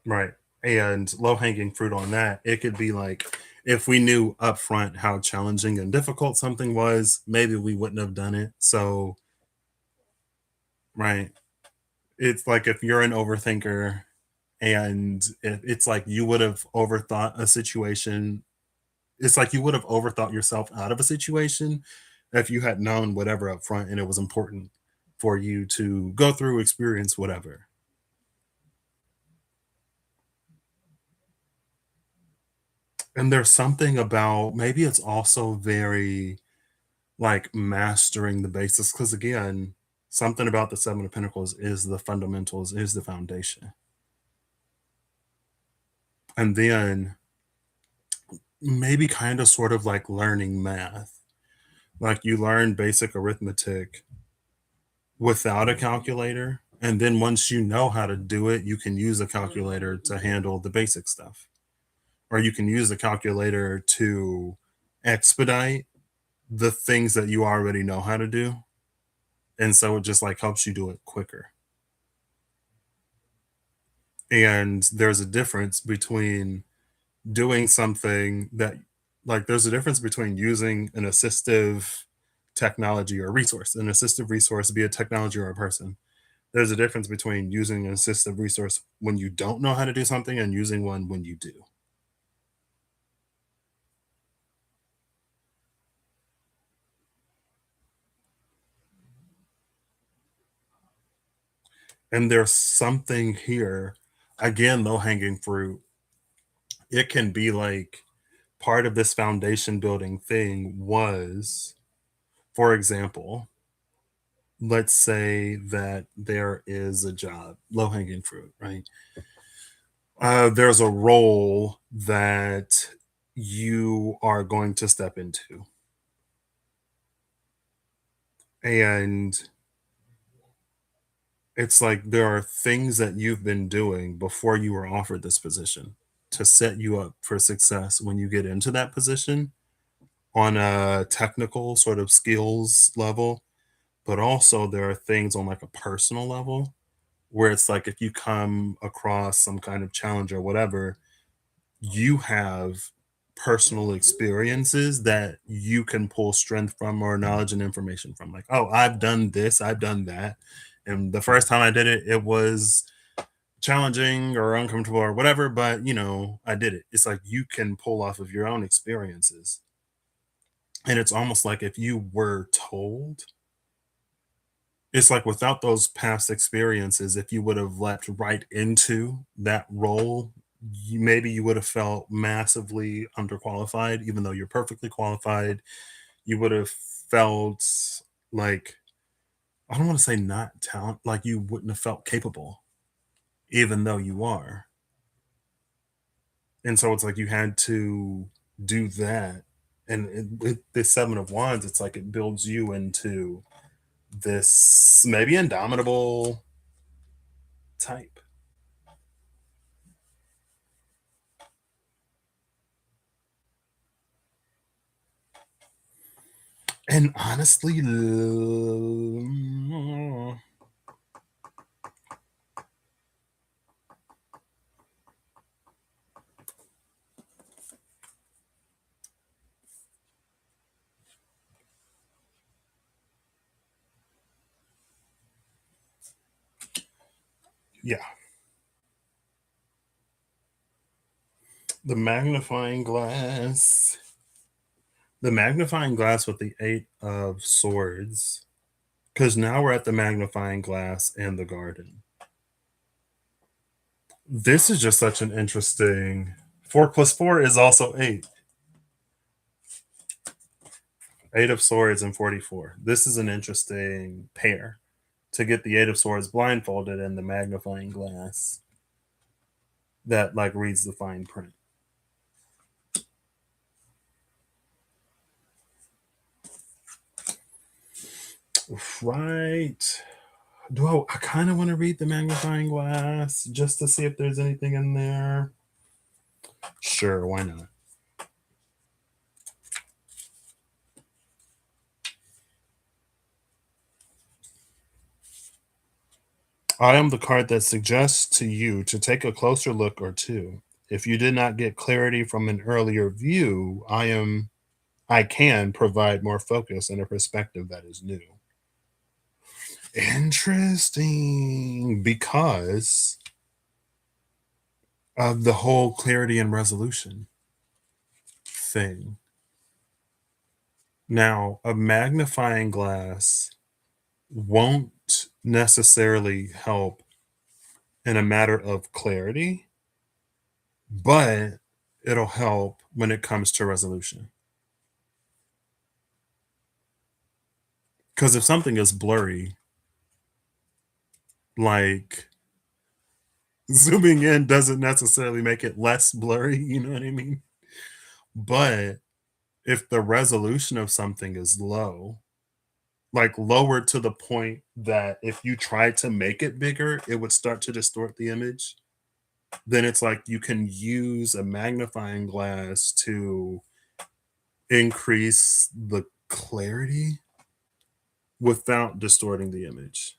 Speaker 1: Right. And low hanging fruit on that, it could be like if we knew upfront how challenging and difficult something was, maybe we wouldn't have done it. So, right. It's like if you're an overthinker and it's like you would have overthought a situation, it's like you would have overthought yourself out of a situation if you had known whatever up front and it was important for you to go through, experience whatever. And there's something about maybe it's also very like mastering the basics because again, something about the Seven of Pentacles is the fundamentals, is the foundation. And then maybe kind of sort of like learning math. Like you learn basic arithmetic without a calculator. And then once you know how to do it, you can use a calculator to handle the basic stuff. Or you can use a calculator to expedite the things that you already know how to do. And so it just like helps you do it quicker. And there's a difference between doing something that, like, there's a difference between using an assistive technology or resource, an assistive resource, be a technology or a person. There's a difference between using an assistive resource when you don't know how to do something and using one when you do. And there's something here, again, low hanging fruit. It can be like part of this foundation building thing was, for example, let's say that there is a job, low hanging fruit, right? There's a role that you are going to step into. And it's like there are things that you've been doing before you were offered this position to set you up for success when you get into that position on a technical sort of skills level. But also, there are things on like a personal level where it's like if you come across some kind of challenge or whatever, you have personal experiences that you can pull strength from or knowledge and information from. Like, oh, I've done this, I've done that. And the first time I did it, it was challenging or uncomfortable or whatever, but I did it. It's like you can pull off of your own experiences. And it's almost like if you were told, it's like without those past experiences, if you would have leapt right into that role, maybe you would have felt massively underqualified, even though you're perfectly qualified. You would have felt like, I don't want to say not talent, like you wouldn't have felt capable, even though you are. And so it's like you had to do that. And with this Seven of Wands, it's like it builds you into this maybe indomitable type. And honestly, Yeah. The magnifying glass. The magnifying glass with the 8 of swords. Because now we're at the magnifying glass and the garden. This is just such an interesting 4 plus 4 is also 8. 8 of swords and 44. This is an interesting pair to get the 8 of swords blindfolded and the magnifying glass that like reads the fine print. Right. I kind of want to read the magnifying glass just to see if there's anything in there? Sure, why not? I am the card that suggests to you to take a closer look or two. If you did not get clarity from an earlier view, I can provide more focus and a perspective that is new. Interesting, because of the whole clarity and resolution thing. Now, a magnifying glass won't necessarily help in a matter of clarity, but it'll help when it comes to resolution. Because if something is blurry, like zooming in doesn't necessarily make it less blurry, you know what I mean? But if the resolution of something is low, like lower to the point that if you tried to make it bigger, it would start to distort the image, then it's like you can use a magnifying glass to increase the clarity without distorting the image.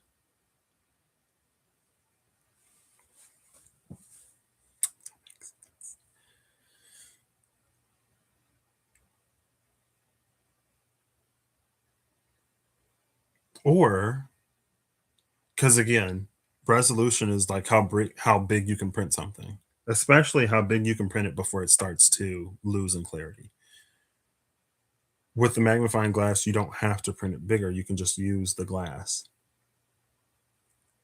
Speaker 1: Or because again, resolution is like how big you can print something, especially how big you can print it before it starts to lose in clarity. With the magnifying glass, you don't have to print it bigger. You can just use the glass.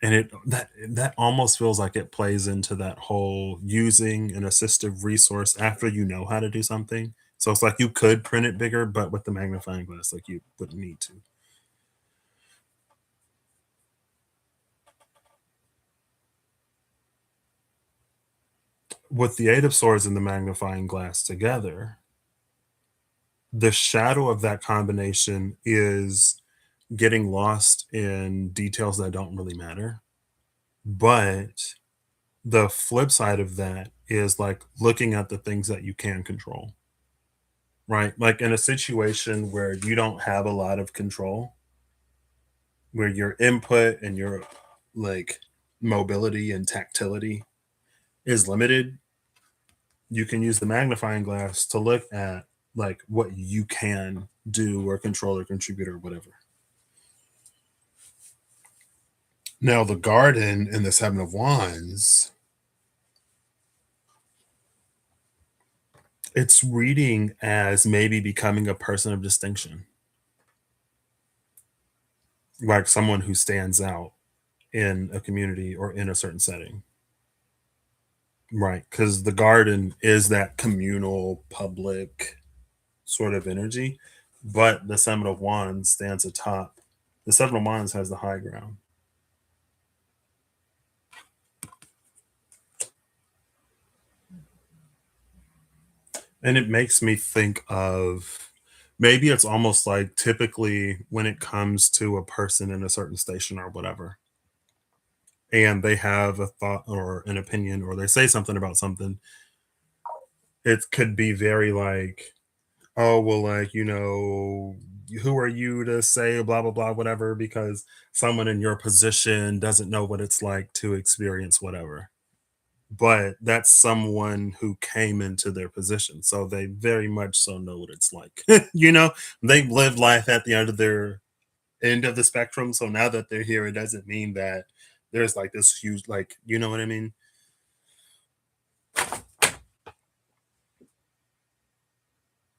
Speaker 1: And that almost feels like it plays into that whole using an assistive resource after you know how to do something. So it's like you could print it bigger, but with the magnifying glass, like you wouldn't need to. With the 8 of swords and the magnifying glass together, the shadow of that combination is getting lost in details that don't really matter. But the flip side of that is like looking at the things that you can control, right? Like in a situation where you don't have a lot of control, where your input and your like mobility and tactility is limited, you can use the magnifying glass to look at like what you can do or control or contribute or whatever. Now, the garden in the Seven of Wands, it's reading as maybe becoming a person of distinction, like someone who stands out in a community or in a certain setting, right? Because the garden is that communal, public sort of energy, but the Seven of Wands stands atop. The Seven of Wands has the high ground. And it makes me think of maybe it's almost like typically when it comes to a person in a certain station or whatever, and they have a thought or an opinion or they say something about something, it could be very like, oh, well, like, who are you to say blah, blah, blah, whatever, because someone in your position doesn't know what it's like to experience whatever. But that's someone who came into their position. So they very much so know what it's like. They've lived life at the end of the spectrum. So now that they're here, it doesn't mean that there's like this huge, like, you know what I mean?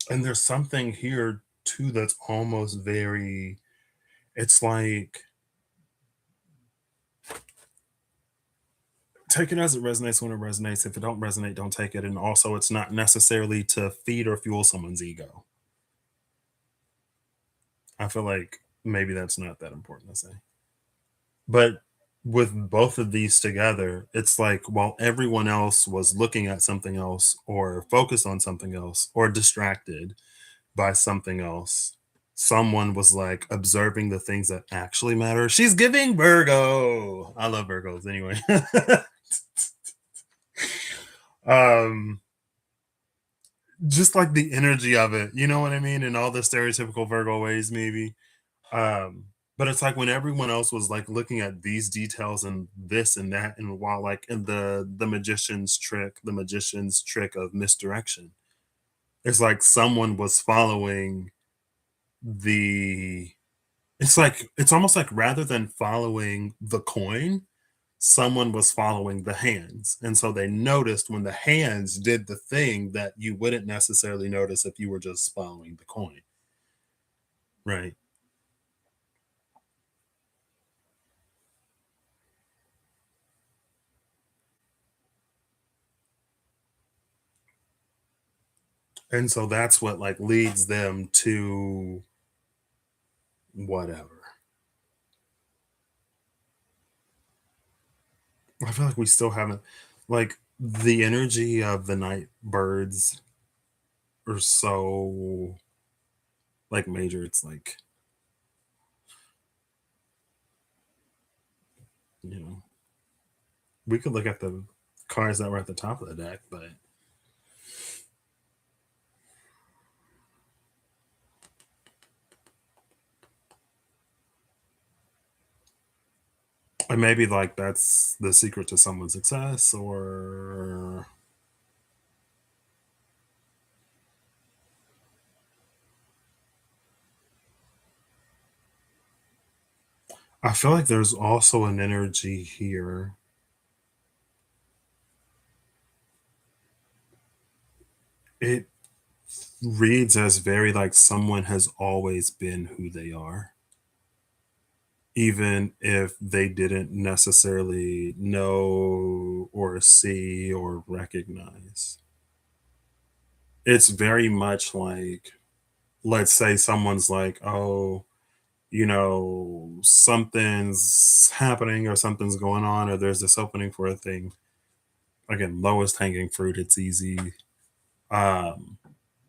Speaker 1: And there's something here too that's almost very, it's like, take it as it resonates when it resonates. If it don't resonate, don't take it. And also, it's not necessarily to feed or fuel someone's ego. I feel like maybe that's not that important to say. But with both of these together, it's like while everyone else was looking at something else or focused on something else or distracted by something else, someone was like observing the things that actually matter. She's giving Virgo. I love Virgos anyway. um just like the energy of it, you know what I mean? In all the stereotypical Virgo ways, maybe. But it's like when everyone else was like looking at these details and this and that, and while like in the magician's trick of misdirection, it's like someone was following the it's like it's almost like rather than following the coin, someone was following the hands. And so they noticed when the hands did the thing that you wouldn't necessarily notice if you were just following the coin. Right. And so that's what like leads them to whatever. I feel like we still haven't, like, the energy of the night birds are so like major. It's like, you know, we could look at the cards that were at the top of the deck, but and maybe like that's the secret to someone's success, or I feel like there's also an energy here. It reads as very like someone has always been who they are, even if they didn't necessarily know or see or recognize. It's very much like, let's say someone's like, oh, something's happening or something's going on, or there's this opening for a thing. Again, lowest hanging fruit, it's easy. Um,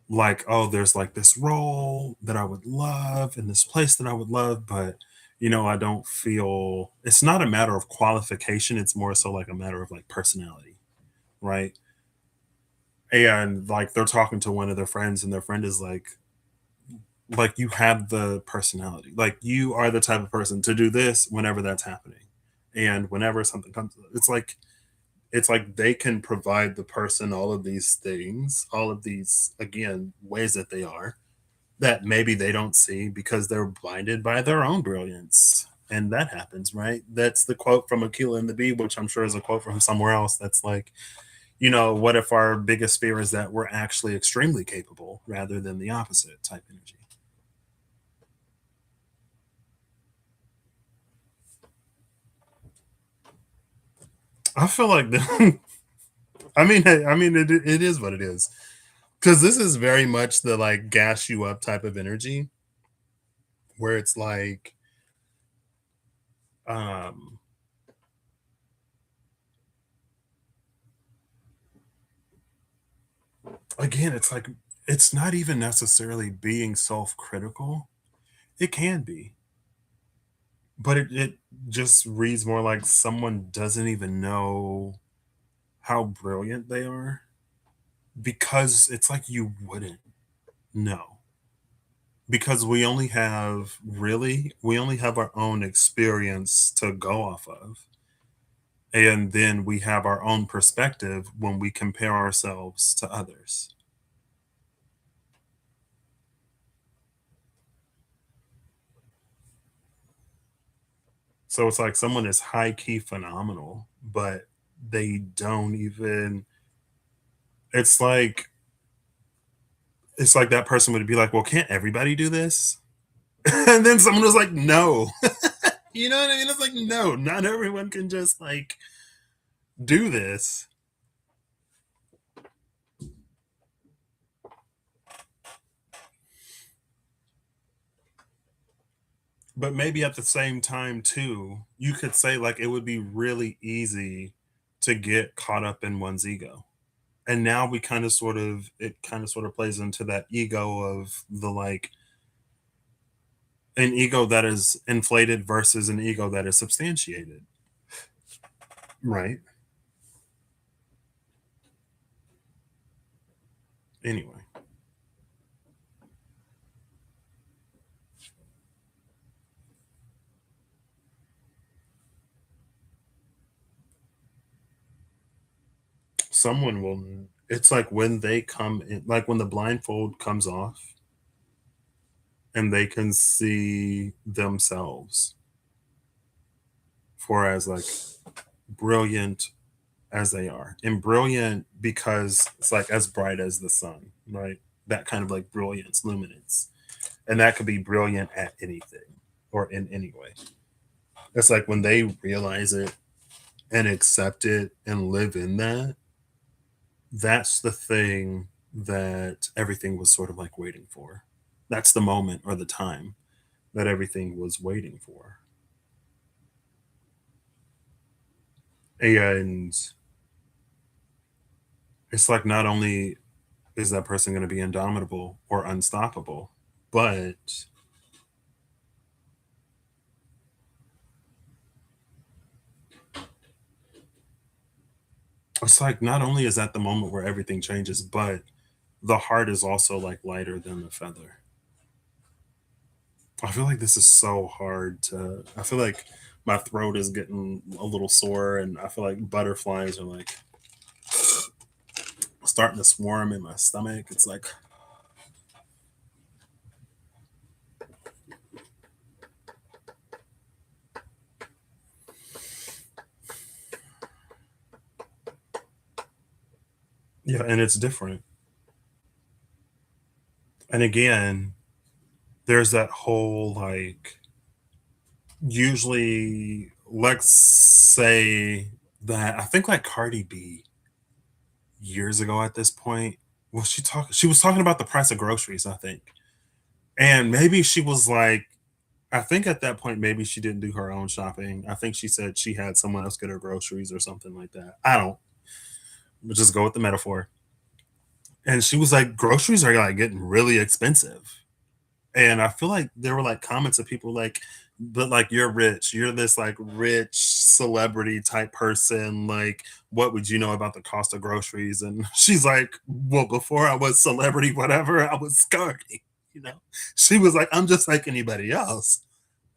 Speaker 1: like, oh, there's like this role that I would love and this place that I would love, but I don't feel it's not a matter of qualification, it's more so like a matter of like personality, right? And like they're talking to one of their friends and their friend is like you have the personality. Like you are the type of person to do this whenever that's happening. And whenever something comes, it's like they can provide the person all of these things, all of these again ways that they are that maybe they don't see because they're blinded by their own brilliance. And that happens, right? That's the quote from Aquila and the Bee, which I'm sure is a quote from somewhere else. That's like, what if our biggest fear is that we're actually extremely capable rather than the opposite type energy? I feel like it is what it is. Because this is very much the like gas you up type of energy where it's like, um, again, it's like, it's not even necessarily being self critical. It can be, but it just reads more like someone doesn't even know how brilliant they are because it's like you wouldn't know because we only have our own experience to go off of, and then we have our own perspective when we compare ourselves to others. So it's like someone is high key phenomenal, but they don't even it's like it's like that person would be like, "Well, can't everybody do this?" And then someone was like, "No." You know what I mean? It's like, "No, not everyone can just like do this." But maybe at the same time too, you could say like it would be really easy to get caught up in one's ego. And now we kind of sort of it kind of sort of plays into that ego of the like an ego that is inflated versus an ego that is substantiated. Right. Anyway, someone will it's like when they come in like when the blindfold comes off and they can see themselves for as like brilliant as they are. And brilliant because it's like as bright as the sun, right? That kind of like brilliance, luminance. And that could be brilliant at anything or in any way. It's like when they realize it and accept it and live in that, that's the thing that everything was sort of like waiting for. That's the moment or the time that everything was waiting for. And it's like not only is that person going to be indomitable or unstoppable, but it's like not only is that the moment where everything changes, but the heart is also like lighter than the feather. I feel like this is so hard to. I feel like my throat is getting a little sore, and I feel like butterflies are like starting to swarm in my stomach. It's like, yeah, and it's different. And again, there's that whole like, usually, let's say that I think like Cardi B years ago at this point, she was talking about the price of groceries, I think. And maybe she was like, I think at that point, maybe she didn't do her own shopping. I think she said she had someone else get her groceries or something like that. I don't. We'll just go with the metaphor. And she was like, groceries are like getting really expensive. And I feel like there were like comments of people like, but like you're rich, you're this like rich celebrity type person. Like, what would you know about the cost of groceries? And she's like, well, before I was celebrity, whatever, I was Cardi. You know, she was like, I'm just like anybody else.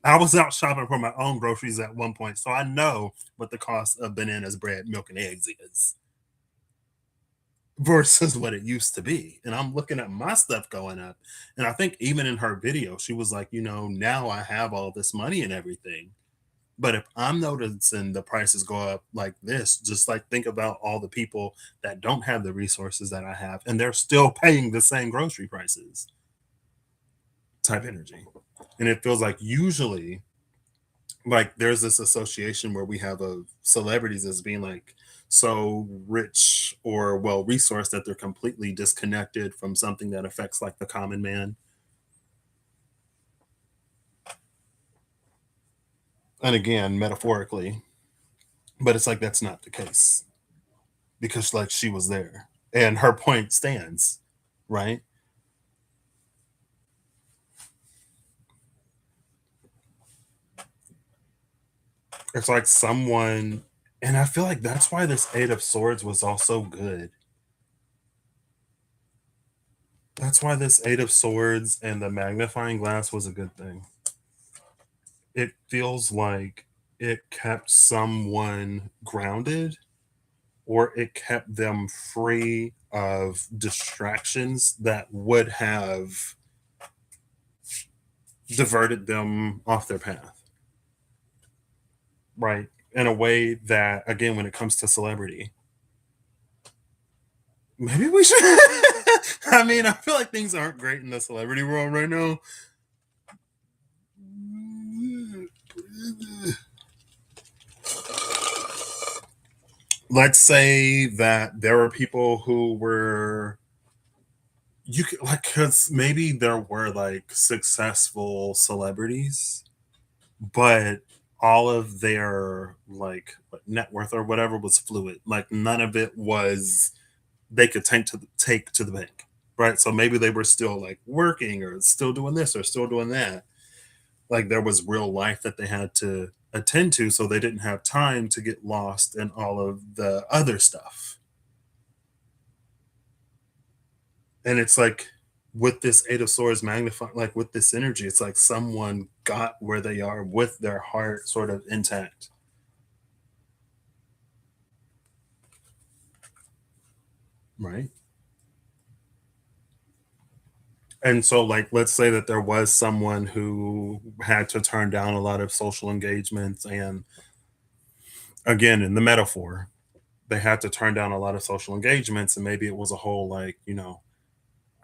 Speaker 1: I was out shopping for my own groceries at one point, so I know what the cost of bananas, bread, milk, and eggs is versus what it used to be. And I'm looking at my stuff going up. And I think even in her video, she was like, you know, now I have all this money and everything. But if I'm noticing the prices go up like this, just like think about all the people that don't have the resources that I have and they're still paying the same grocery prices type energy. And it feels like usually like there's this association where we have of celebrities as being like so rich or well resourced that they're completely disconnected from something that affects like the common man. And again, metaphorically, but it's like that's not the case because like she was there and her point stands, right? It's like someone, and I feel like that's why this Eight of Swords was also good. That's why this Eight of Swords and the magnifying glass was a good thing. It feels like it kept someone grounded or it kept them free of distractions that would have diverted them off their path. right? In a way that, again, when it comes to celebrity, maybe we should. I mean, I feel like things aren't great in the celebrity world right now. Let's say that there were people who were, you could like, because maybe there were like successful celebrities, but all of their like net worth or whatever was fluid. Like none of it was they could take to the bank, right? So maybe they were still like working or still doing this or still doing that. Like there was real life that they had to attend to, so they didn't have time to get lost in all of the other stuff. And it's like with this Eight of Swords magnifying, like with this energy, it's like someone got where they are with their heart sort of intact, right? And so, like, let's say that there was someone who had to turn down a lot of social engagements. And again, in the metaphor, they had to turn down a lot of social engagements. And maybe it was a whole, like,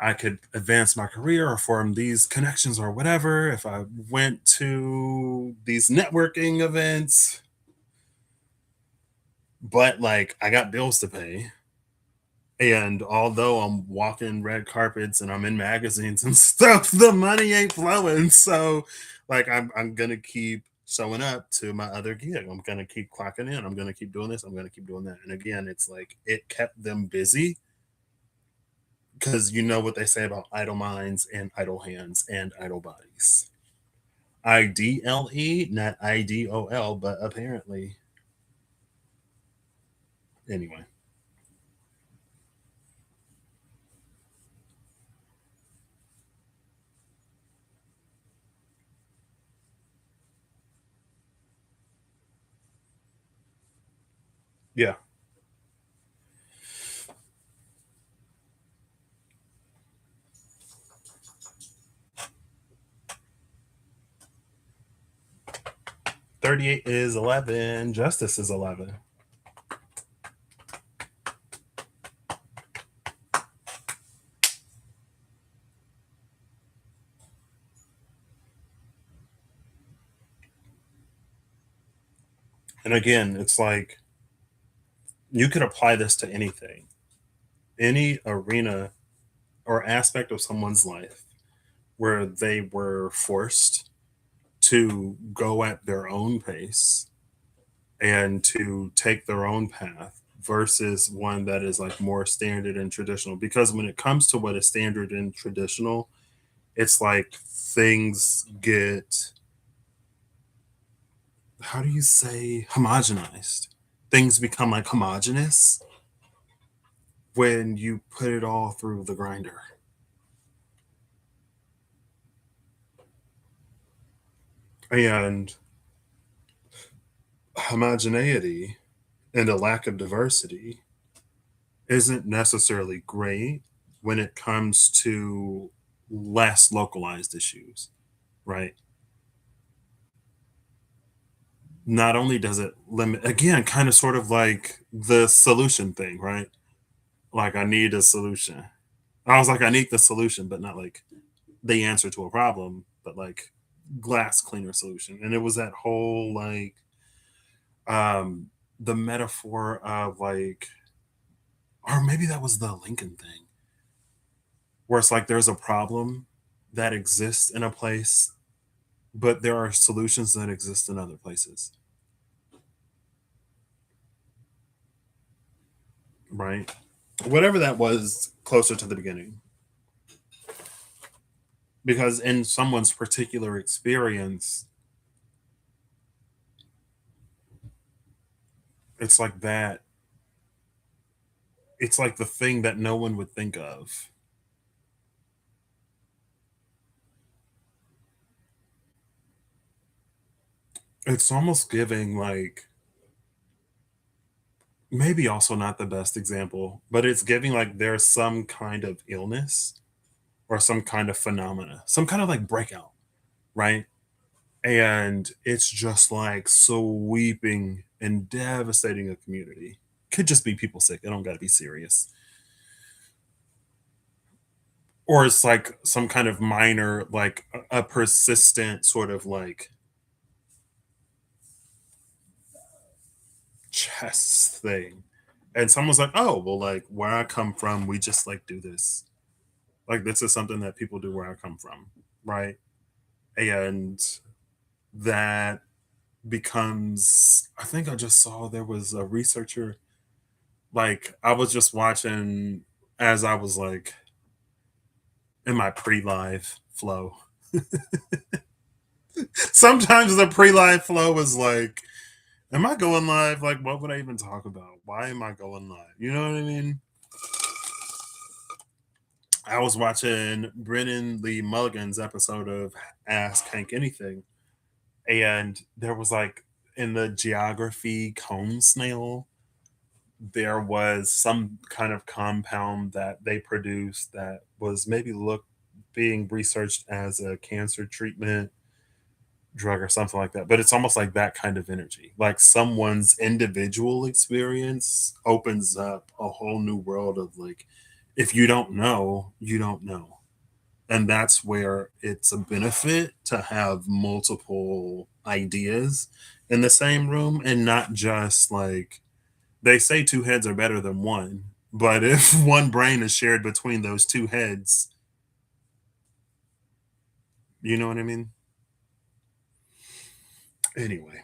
Speaker 1: I could advance my career or form these connections or whatever if I went to these networking events. But, like, I got bills to pay. And although I'm walking red carpets and I'm in magazines and stuff, the money ain't flowing. So, like, I'm gonna keep showing up to my other gig. I'm gonna keep clocking in. I'm gonna keep doing this. I'm gonna keep doing that. And again, it's like it kept them busy because you know what they say about idle minds and idle hands and idle bodies. IDLE, not IDOL, but apparently anyway. Yeah. 38 is 11. Justice is 11. And again, it's like you could apply this to anything, any arena or aspect of someone's life where they were forced to go at their own pace and to take their own path versus one that is like more standard and traditional. Because when it comes to what is standard and traditional, it's like things get, how do you say, homogenized. Things become like homogenous when you put it all through the grinder. And homogeneity and a lack of diversity isn't necessarily great when it comes to less localized issues, right? Not only does it limit, again, kind of sort of like the solution thing, right? Like, I need a solution. I was like, I need the solution, but not like the answer to a problem, but like glass cleaner solution. And it was that whole like, the metaphor of like, or maybe that was the Lincoln thing, where it's like there's a problem that exists in a place, but there are solutions that exist in other places, right? Whatever that was closer to the beginning. Because in someone's particular experience, it's like that, it's like the thing that no one would think of. It's almost giving like, maybe also not the best example, but it's giving like there's some kind of illness or some kind of phenomena, some kind of like breakout, right? and it's just like sweeping and devastating a community. Could just be people sick. It don't got to be serious, or it's like some kind of minor, like a persistent sort of like chess thing. And someone's like, oh, well, like where I come from, we just like do this. Like this is something that people do where I come from, right? And that becomes, I think I just saw there was a researcher, like I was just watching as I was like in my pre-live flow. Sometimes the pre-live flow is like, am I going live? Like, what would I even talk about? Why am I going live? You know what I mean? I was watching Brennan Lee Mulligan's episode of Ask Hank Anything, and there was like in the geography cone snail, there was some kind of compound that they produced that was maybe being researched as a cancer treatment drug or something like that. But it's almost like that kind of energy. Like someone's individual experience opens up a whole new world of like, if you don't know, you don't know. And that's where it's a benefit to have multiple ideas in the same room and not just like they say two heads are better than one. But if one brain is shared between those two heads, you know what I mean? Anyway,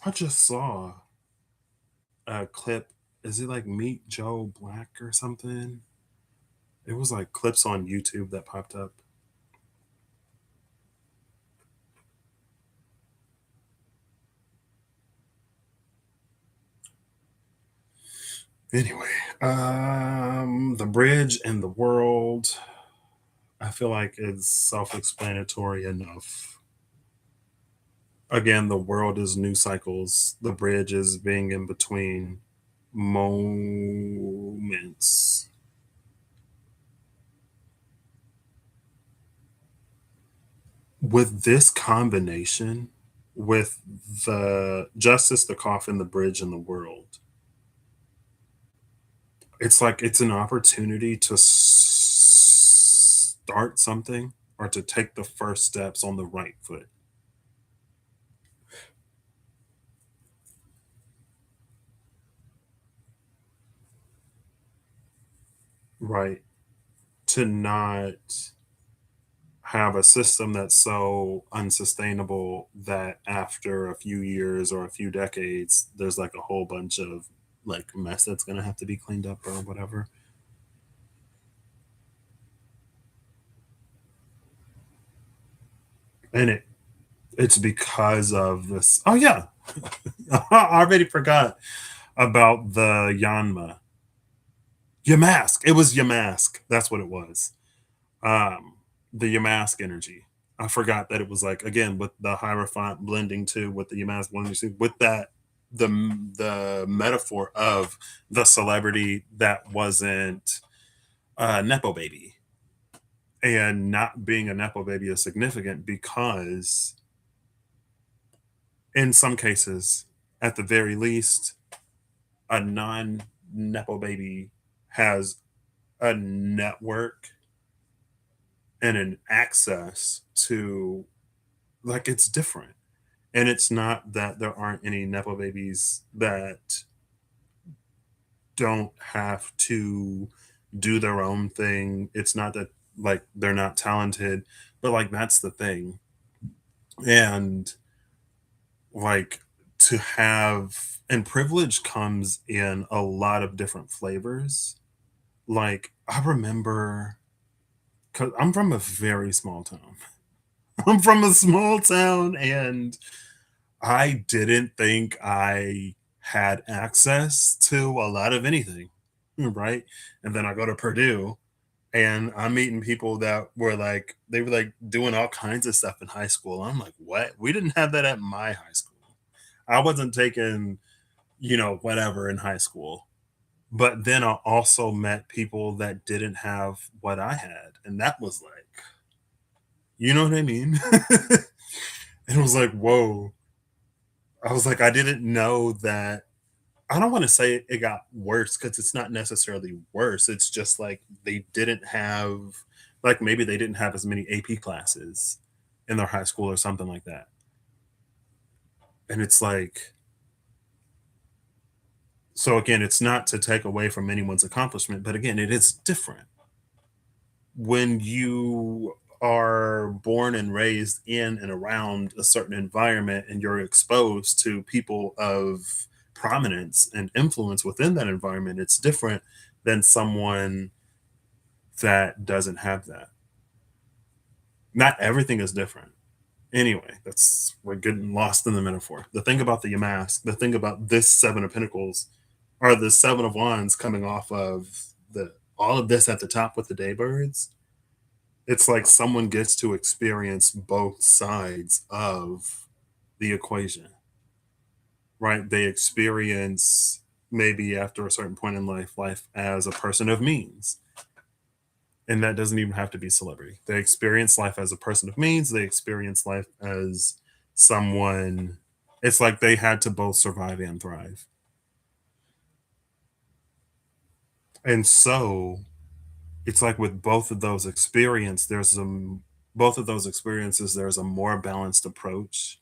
Speaker 1: I just saw a clip. Is it like Meet Joe Black or something? It was like clips on YouTube that popped up. Anyway, the bridge and the world. I feel like it's self-explanatory enough. Again, the world is new cycles. The bridge is being in between moments. With this combination, with the justice, the coffin, the bridge, and the world, it's like it's an opportunity to start something or to take the first steps on the right foot, right? To not have a system that's so unsustainable that after a few years or a few decades, there's like a whole bunch of like mess that's going to have to be cleaned up or whatever. And it's because of this. Oh yeah, I already forgot about the Yanma. Yamask. It was Yamask. That's what it was. Um, the Yamask energy. I forgot that it was like again with the Hierophant blending too with the Yamask blending too with that the the metaphor of the celebrity that wasn't a nepo baby, and not being a nepo baby is significant because in some cases, at the very least, a non nepo baby has a network and an access to, like, it's different. And it's not that there aren't any nepo babies that don't have to do their own thing. It's not that like they're not talented, but like that's the thing. And like to have, and privilege comes in a lot of different flavors. Like I remember, because I'm from a very small town. I'm from a small town, and I didn't think I had access to a lot of anything, right? And then I go to Purdue, And I'm meeting people that were like, they were like doing all kinds of stuff in high school. I'm like, what? We didn't have that at my high school. I wasn't taking, whatever in high school. But then I also met people that didn't have what I had. And that was like, you know what I mean? It was like, whoa. I was like, I didn't know that. I don't want to say it got worse because it's not necessarily worse. It's just like they didn't have, like, maybe they didn't have as many AP classes in their high school or something like that. And it's like, so again, it's not to take away from anyone's accomplishment, but again, it is different when you are born and raised in and around a certain environment and you're exposed to people of prominence and influence within that environment. It's different than someone that doesn't have that. Not everything is different. Anyway, that's, we're getting lost in the metaphor. The thing about the mask, the thing about this Seven of Pentacles, or the Seven of Wands coming off of the all of this at the top with the daybirds. It's like someone gets to experience both sides of the equation, right? They experience, maybe after a certain point in life as a person of means. And that doesn't even have to be celebrity. They experience life as a person of means. They experience life as someone. It's like they had to both survive and thrive. And so it's like with both of those experiences, there's a more balanced approach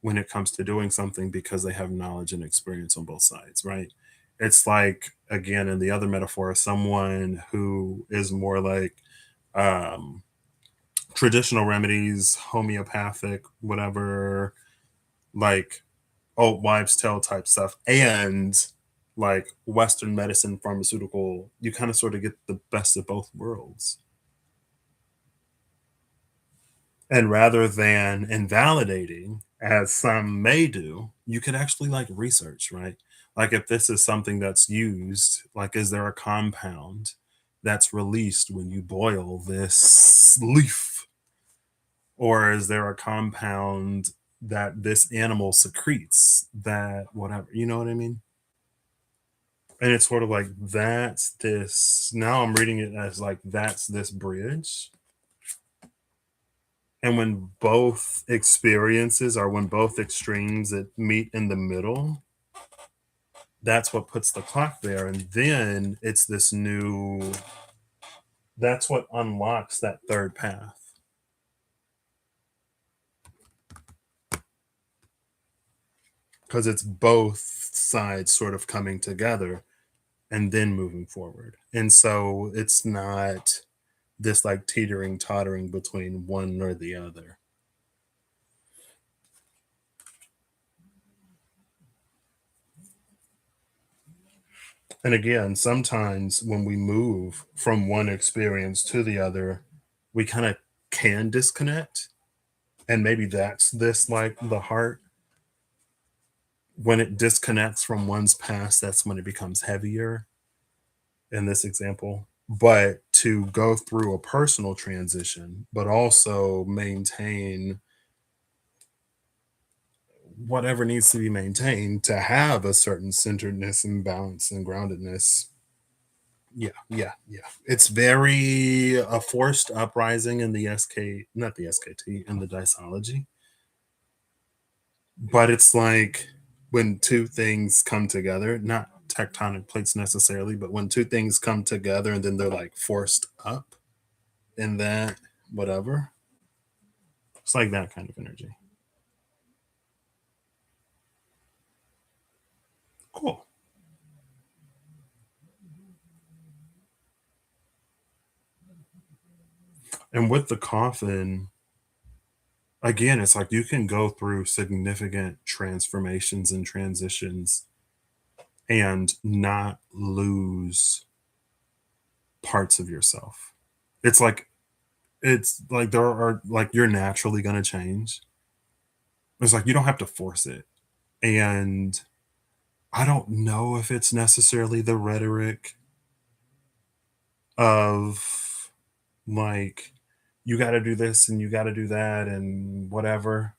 Speaker 1: when it comes to doing something because they have knowledge and experience on both sides, right? It's like, again, in the other metaphor, someone who is more like um, traditional remedies, homeopathic, whatever, like old wives' tale type stuff, and like Western medicine, pharmaceutical, you kind of sort of get the best of both worlds. And rather than invalidating, as some may do, you could actually like research, right? Like if this is something that's used, like is there a compound that's released when you boil this leaf? Or is there a compound that this animal secretes that whatever, you know what I mean? And it's sort of like that's this. Now I'm reading it as like that's this bridge. And when both experiences or when both extremes that meet in the middle, that's what puts the clock there. And then it's this new, that's what unlocks that third path. Because it's both sides sort of coming together and then moving forward. And so it's not this like teetering, tottering between one or the other. And again, sometimes when we move from one experience to the other, we kind of can disconnect. And maybe that's this like the heart. When it disconnects from one's past, that's when it becomes heavier in this example. But to go through a personal transition, but also maintain whatever needs to be maintained to have a certain centeredness and balance and groundedness. Yeah, yeah, yeah. It's very a forced uprising in the SK, not the SKT, in the disology. But it's like when two things come together, not tectonic plates necessarily, but when two things come together and then they're like forced up in that whatever. It's like that kind of energy. Cool. And with the coffin, again, it's like you can go through significant transformations and transitions and not lose parts of yourself. It's like there are like you're naturally going to change. It's like you don't have to force it. And I don't know if it's necessarily the rhetoric of like you got to do this and you got to do that and whatever.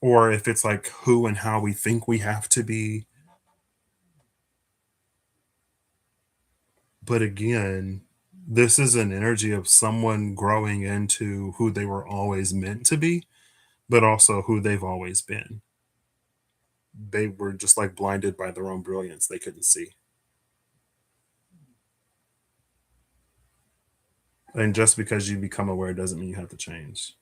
Speaker 1: Or if it's like who and how we think we have to be. But again, this is an energy of someone growing into who they were always meant to be, but also who they've always been. They were just like blinded by their own brilliance. They couldn't see. And just because you become aware doesn't mean you have to change.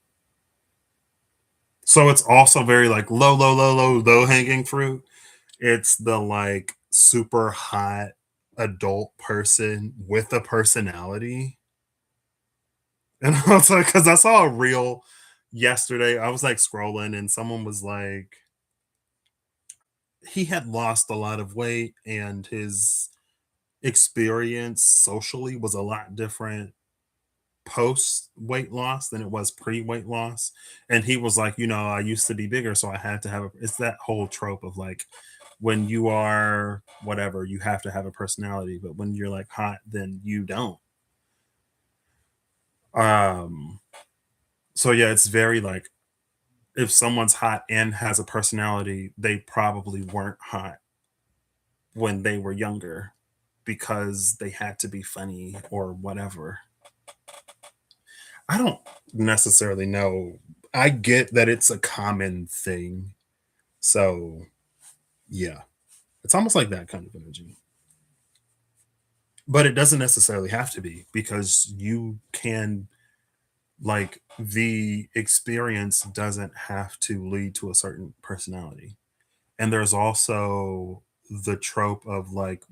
Speaker 1: So it's also very like low hanging fruit. It's the like super hot adult person with a personality. And I was like, because I saw a reel yesterday. I was like scrolling and someone was like, he had lost a lot of weight and his experience socially was a lot different post weight loss than it was pre weight loss. And he was like, I used to be bigger, so I had to have it's that whole trope of like when you are whatever, you have to have a personality, but when you're like hot, then you don't. Um, so yeah, it's very like if someone's hot and has a personality, they probably weren't hot when they were younger because they had to be funny or whatever. I don't necessarily know. I get that it's a common thing. So, yeah, it's almost like that kind of energy. But it doesn't necessarily have to be because you can, like, the experience doesn't have to lead to a certain personality. And there's also the trope of like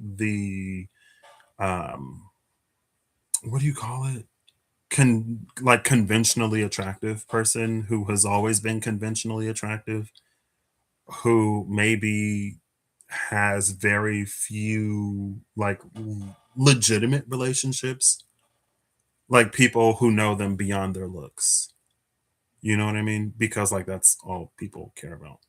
Speaker 1: um, what do you call it? Like conventionally attractive person who has always been conventionally attractive, who maybe has very few like legitimate relationships, like people who know them beyond their looks. You know what I mean? Because like that's all people care about,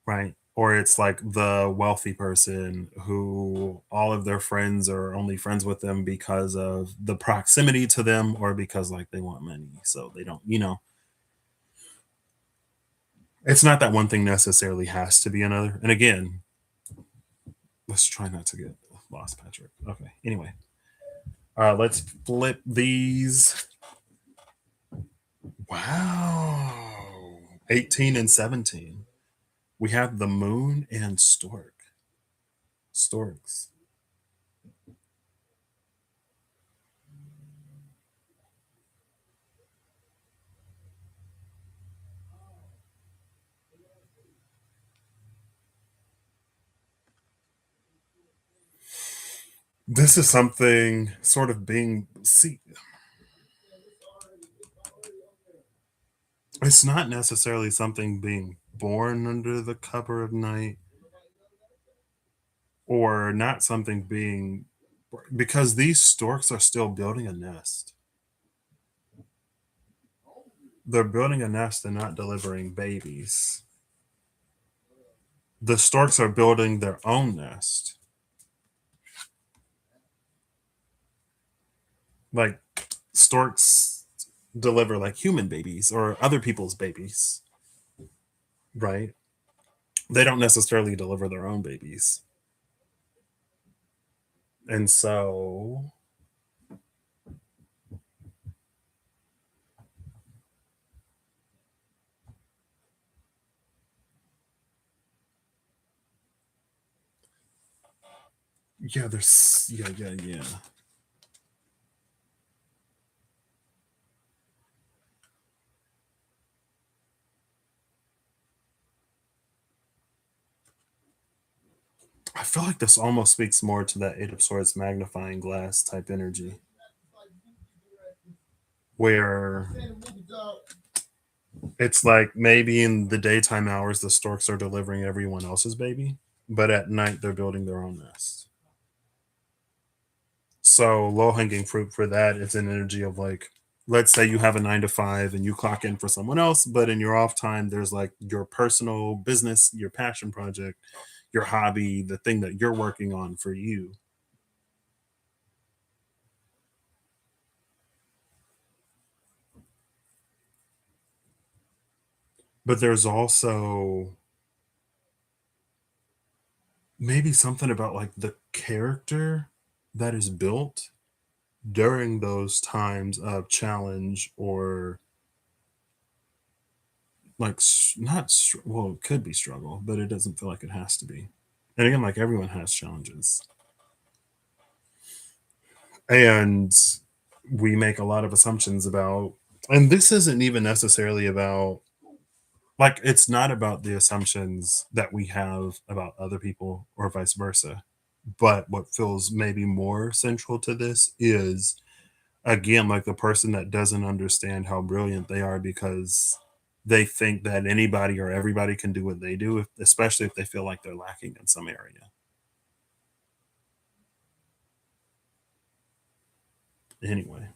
Speaker 1: right? Or it's like the wealthy person who all of their friends are only friends with them because of the proximity to them or because like they want money. So they don't. It's not that one thing necessarily has to be another. And again, let's try not to get lost, Patrick. Okay. Anyway, let's flip these. Wow. 18 and 17. We have the moon and stork. Storks. This is something sort of being see. It's not necessarily something being born under the cover of night or not something being because these storks are still building a nest. They're building a nest and not delivering babies. The storks are building their own nest. Like storks deliver like human babies or other people's babies, right? They don't necessarily deliver their own babies. And so, yeah, yeah. I feel like this almost speaks more to that Eight of Swords magnifying glass type energy, where it's like maybe in the daytime hours the storks are delivering everyone else's baby, but at night they're building their own nest. So low hanging fruit for that is an energy of like, let's say you have a 9 to 5 and you clock in for someone else, but in your off time, there's like your personal business, your passion project, your hobby, the thing that you're working on for you. But there's also maybe something about like the character that is built during those times of challenge or like not well, it could be struggle, but it doesn't feel like it has to be. And again, like everyone has challenges, and we make a lot of assumptions about. And this isn't even necessarily about like it's not about the assumptions that we have about other people or vice versa. But what feels maybe more central to this is again like the person that doesn't understand how brilliant they are because they think that anybody or everybody can do what they do, especially if they feel like they're lacking in some area. Anyway,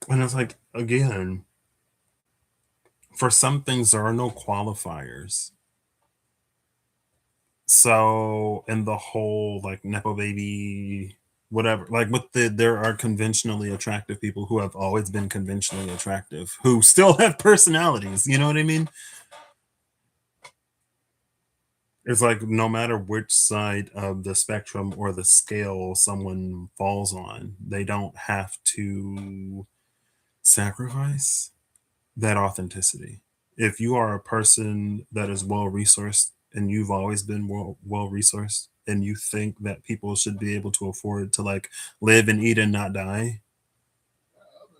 Speaker 1: and it's like again, for some things there are no qualifiers. So in the whole like nepo baby, whatever, like with there are conventionally attractive people who have always been conventionally attractive, who still have personalities. You know what I mean? It's like no matter which side of the spectrum or the scale someone falls on, they don't have to sacrifice that authenticity. If you are a person that is well resourced and you've always been well resourced and you think that people should be able to afford to like live and eat and not die,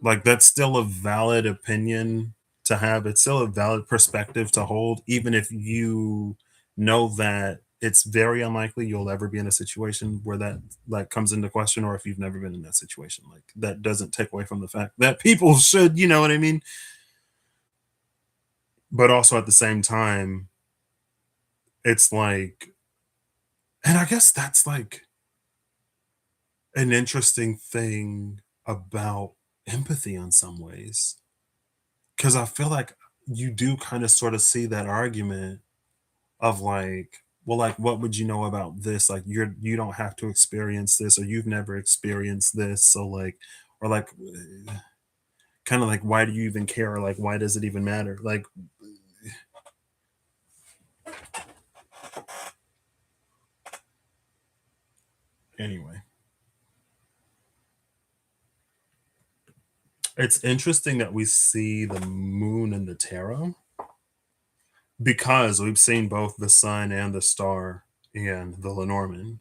Speaker 1: like that's still a valid opinion to have. It's still a valid perspective to hold, even if you know that it's very unlikely you'll ever be in a situation where that like comes into question, or if you've never been in that situation. Like that doesn't take away from the fact that people should, you know what I mean? But also at the same time, it's like, and I guess that's like an interesting thing about empathy in some ways. Cause I feel like you do kind of sort of see that argument of like, well, like, what would you know about this? Like, you don't have to experience this, or you've never experienced this. So, like, or like, kind of like, why do you even care? Or like, why does it even matter? Like, anyway, it's interesting that we see the moon and the tarot because we've seen both the sun and the star in the Lenormand.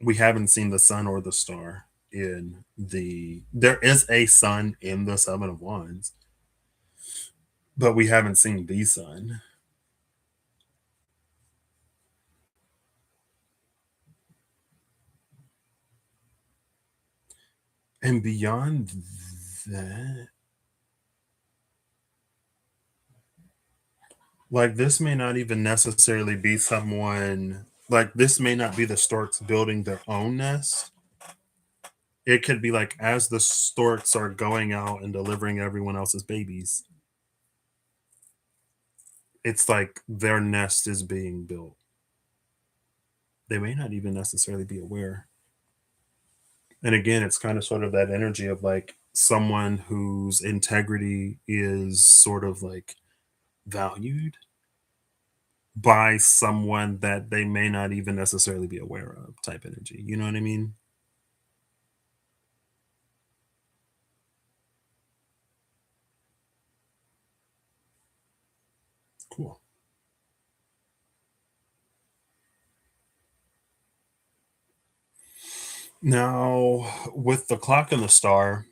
Speaker 1: We haven't seen the sun or the star in the. There is a sun in the Seven of Wands, but we haven't seen the sun. And beyond that, like this may not even necessarily be someone like this may not be the storks building their own nest. It could be like as the storks are going out and delivering everyone else's babies, it's like their nest is being built. They may not even necessarily be aware. And again, it's kind of sort of that energy of like someone whose integrity is sort of like valued by someone that they may not even necessarily be aware of type energy. You know what I mean? Cool. Now, with the clock and the star,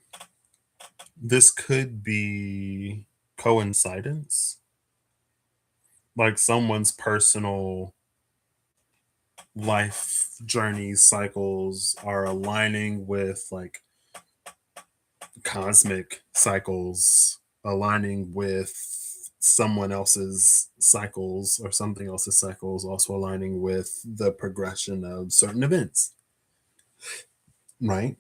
Speaker 1: this could be coincidence, like someone's personal life journeys, cycles are aligning with like cosmic cycles, aligning with someone else's cycles or something else's cycles, also aligning with the progression of certain events, right?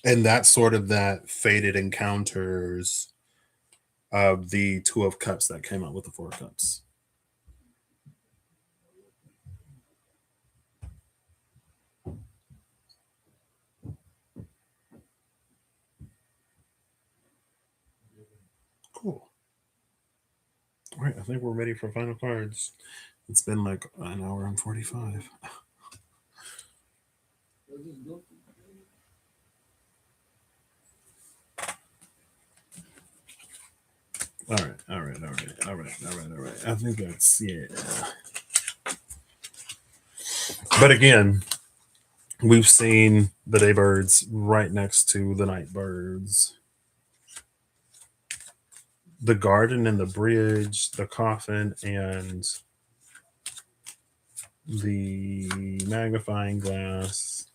Speaker 1: And that's sort of that fated encounters of the Two of Cups that came out with the Four of Cups. Cool. All right, I think we're ready for final cards. It's been like an hour and 45. All right. I think that's, yeah. But again, we've seen the day birds right next to the night birds. The garden and the bridge, the coffin, and the magnifying glass.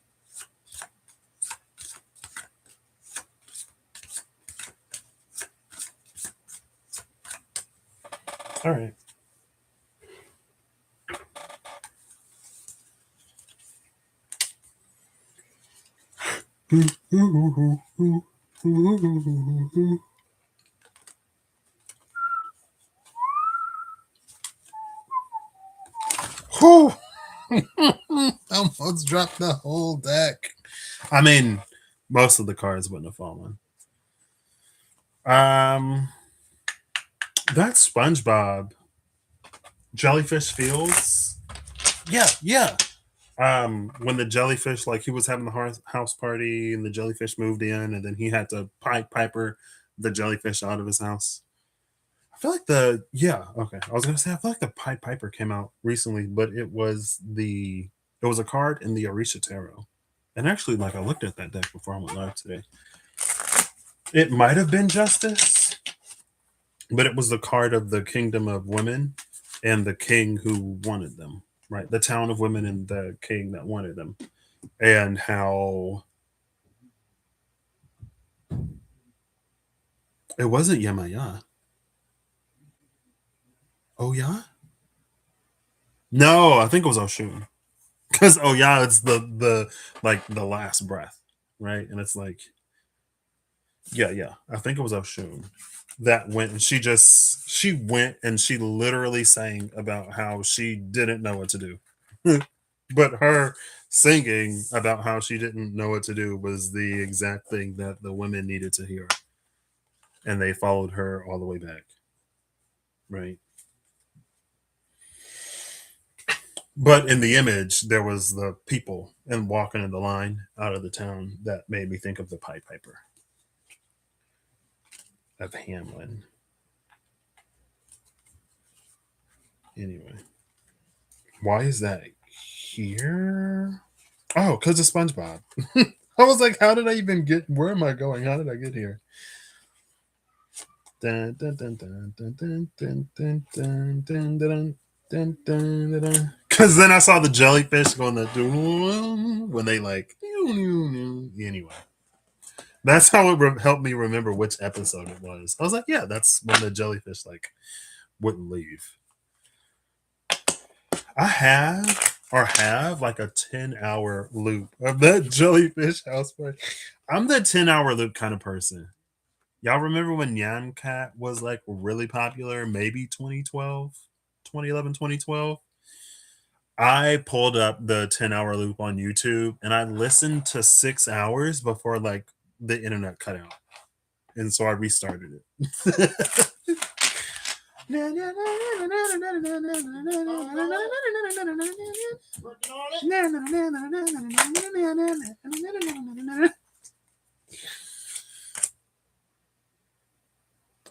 Speaker 1: All right. Whew. Almost dropped the whole deck. I mean, most of the cards wouldn't have fallen. That SpongeBob Jellyfish Fields. Yeah. When the jellyfish, like he was having the house party and the jellyfish moved in, and then he had to Piper the jellyfish out of his house. I feel like I was gonna say I feel like the Pied Piper came out recently, but it was a card in the Orisha Tarot. And actually, like I looked at that deck before I went live today. It might have been Justice, but it was the card of the Kingdom of Women and the king who wanted them, right? The town of women and the king that wanted them. And how it wasn't Yemaya. Oh yeah? No, I think it was Oshun. Because oh yeah, it's the like the last breath, right? And it's like, yeah. I think it was Oshun that went and she went and she literally sang about how she didn't know what to do. But her singing about how she didn't know what to do was the exact thing that the women needed to hear. And they followed her all the way back. Right. But in the image, there was the people and walking in the line out of the town that made me think of the Pied Piper of Hamlin. Anyway, why is that here? Oh, because of SpongeBob. I was like, how did I even get? Where am I going? How did I get here? Because then I saw the jellyfish going the when they like anyway. That's how it helped me remember which episode it was. I was like, yeah, that's when the jellyfish like wouldn't leave. I have like a 10-hour loop of that jellyfish house party. I'm the 10-hour loop kind of person. Y'all remember when Nyan Cat was like really popular? Maybe 2011, 2012. I pulled up the 10-hour loop on YouTube and I listened to 6 hours before like the internet cut out. And so I restarted it.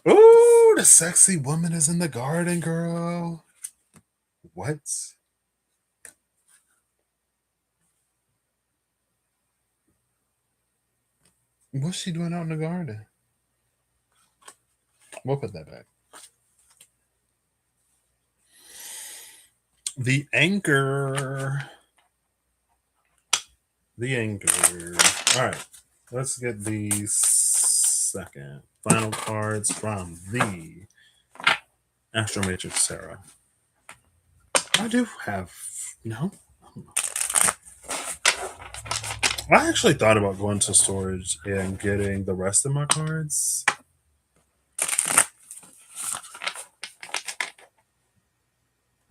Speaker 1: Ooh, the sexy woman is in the garden, girl. What? What's she doing out in the garden? We'll put that back. The anchor. All right. Let's get the second final cards from the Astro Matrix Tarot. I do have I actually thought about going to storage and getting the rest of my cards.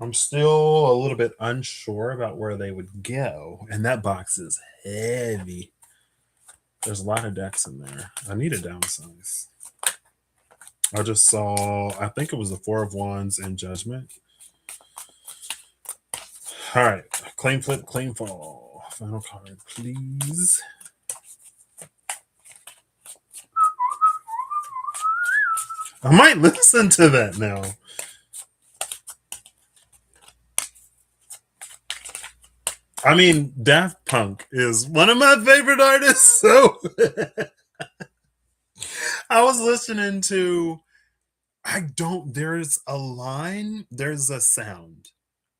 Speaker 1: I'm still a little bit unsure about where they would go, and that box is heavy. There's a lot of decks in there. I need a downsize. I just saw, I think it was the Four of Wands and Judgment. All right, claim flip, claim fall. Final card, please. I might listen to that now. I mean, Daft Punk is one of my favorite artists. So I was listening to, there's a line, there's a sound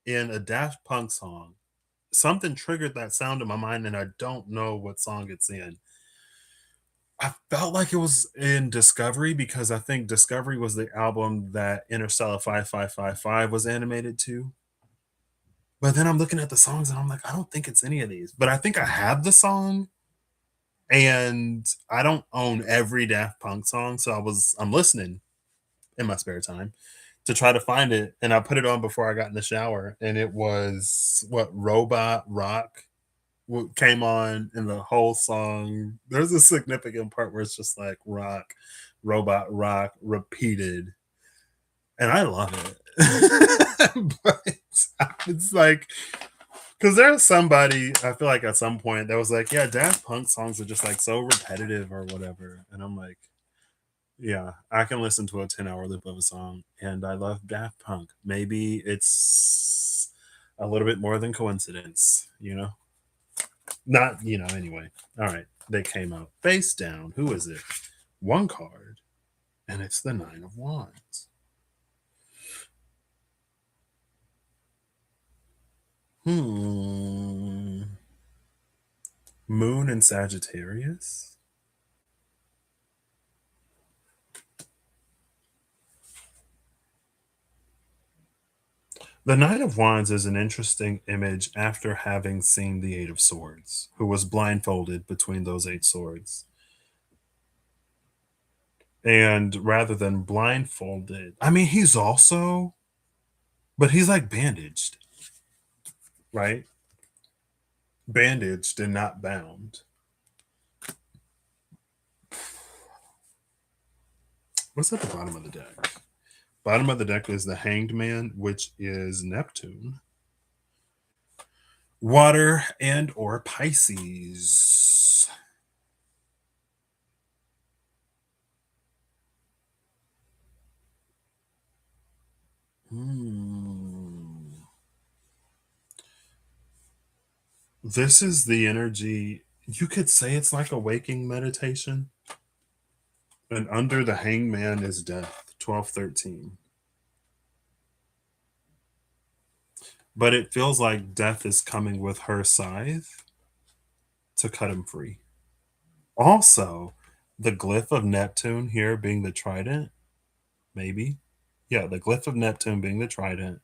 Speaker 1: in a Daft Punk song. Something triggered that sound in my mind, and I don't know what song it's in. I felt like it was in Discovery because I think Discovery was the album that Interstellar 5555 was animated to. But then I'm looking at the songs and I'm like, I don't think it's any of these. But I think I have the song, and I don't own every Daft Punk song, so I'm listening in my spare time to try to find it, and I put it on before I got in the shower, and it was what Robot Rock came on, in the whole song. There's a significant part where it's just like rock, robot rock repeated, and I love it. But it's like, because there's somebody, I feel like at some point that was like, yeah, Daft Punk songs are just like so repetitive or whatever, and I'm like, yeah, I can listen to a 10-hour loop of a song, and I love Daft Punk. Maybe it's a little bit more than coincidence, you know? Not, anyway. All right. They came out face down. Who is it? One card, and it's the Nine of Wands. Moon and Sagittarius. The Knight of Wands is an interesting image after having seen the Eight of Swords, who was blindfolded between those eight swords. And rather than blindfolded, I mean, but he's like bandaged, right? Bandaged and not bound. What's at the bottom of the deck? Bottom of the deck is the Hanged Man, which is Neptune. Water and or Pisces. This is the energy. You could say it's like a waking meditation. And under the Hangman is death, 1213. But it feels like death is coming with her scythe to cut him free. Also, the glyph of Neptune here being the trident, maybe. Yeah, the glyph of Neptune being the trident.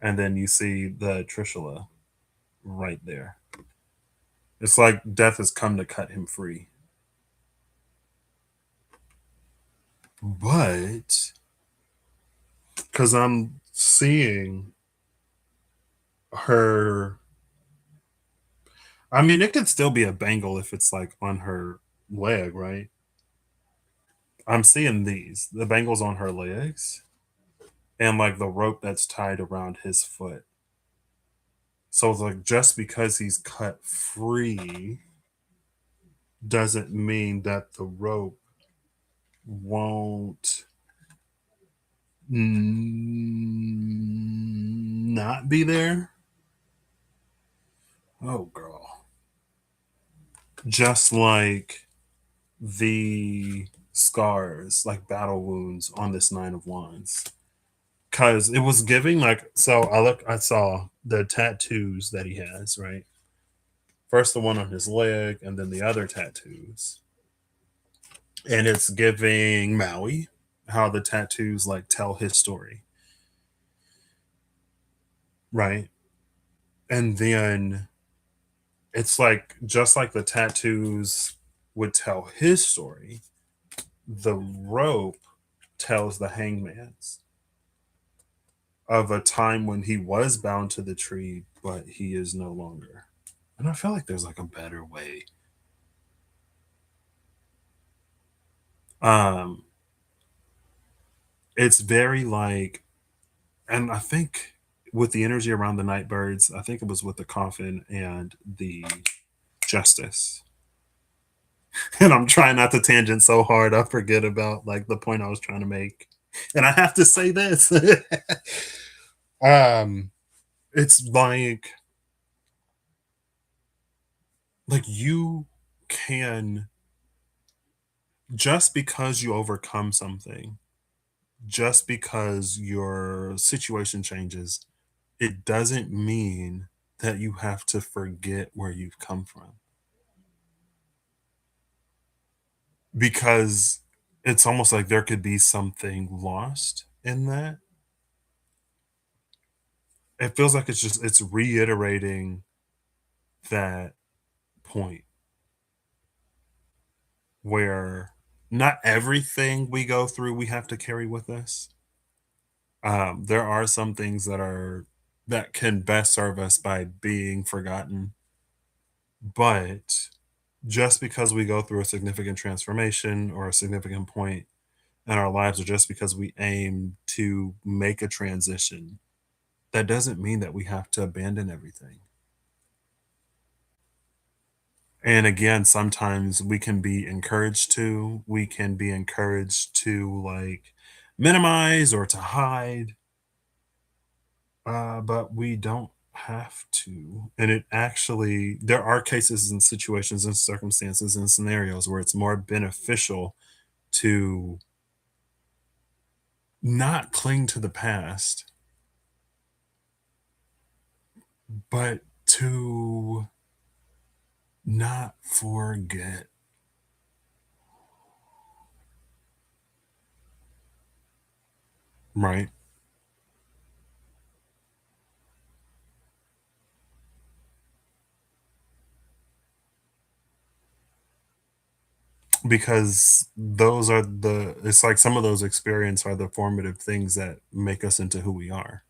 Speaker 1: And then you see the Trishula right there. It's like death has come to cut him free. But because I'm seeing her, I mean, it could still be a bangle if it's like on her leg, right? I'm seeing the bangles on her legs, and like the rope that's tied around his foot. So it's like just because he's cut free doesn't mean that the rope won't not be there. Oh, girl. Just like the scars, like battle wounds on this Nine of Wands. Because it was giving like, so I saw the tattoos that he has, right? First the one on his leg, and then the other tattoos. And it's giving Maui, how the tattoos like tell his story. Right. And then it's like just like the tattoos would tell his story, the rope tells the hangman's. of a time when he was bound to the tree, but he is no longer. And I feel like there's like a better way. Um, it's very like, and I think with the energy around the night birds, I think it was with the coffin and the justice. And I'm trying not to tangent so hard I forget about like the point I was trying to make. And I have to say this. um it's like you can, just because you overcome something, just because your situation changes, it doesn't mean that you have to forget where you've come from, because it's almost like there could be something lost in that. It feels like it's reiterating that point where not everything we go through we have to carry with us. There are some things that can best serve us by being forgotten, but just because we go through a significant transformation or a significant point in our lives, or just because we aim to make a transition, that doesn't mean that we have to abandon everything. And again, sometimes we can be encouraged to like minimize or to hide, but we don't have to. And it actually, there are cases and situations and circumstances and scenarios where it's more beneficial to not cling to the past, but to not forget, right? Because it's like some of those experiences are the formative things that make us into who we are.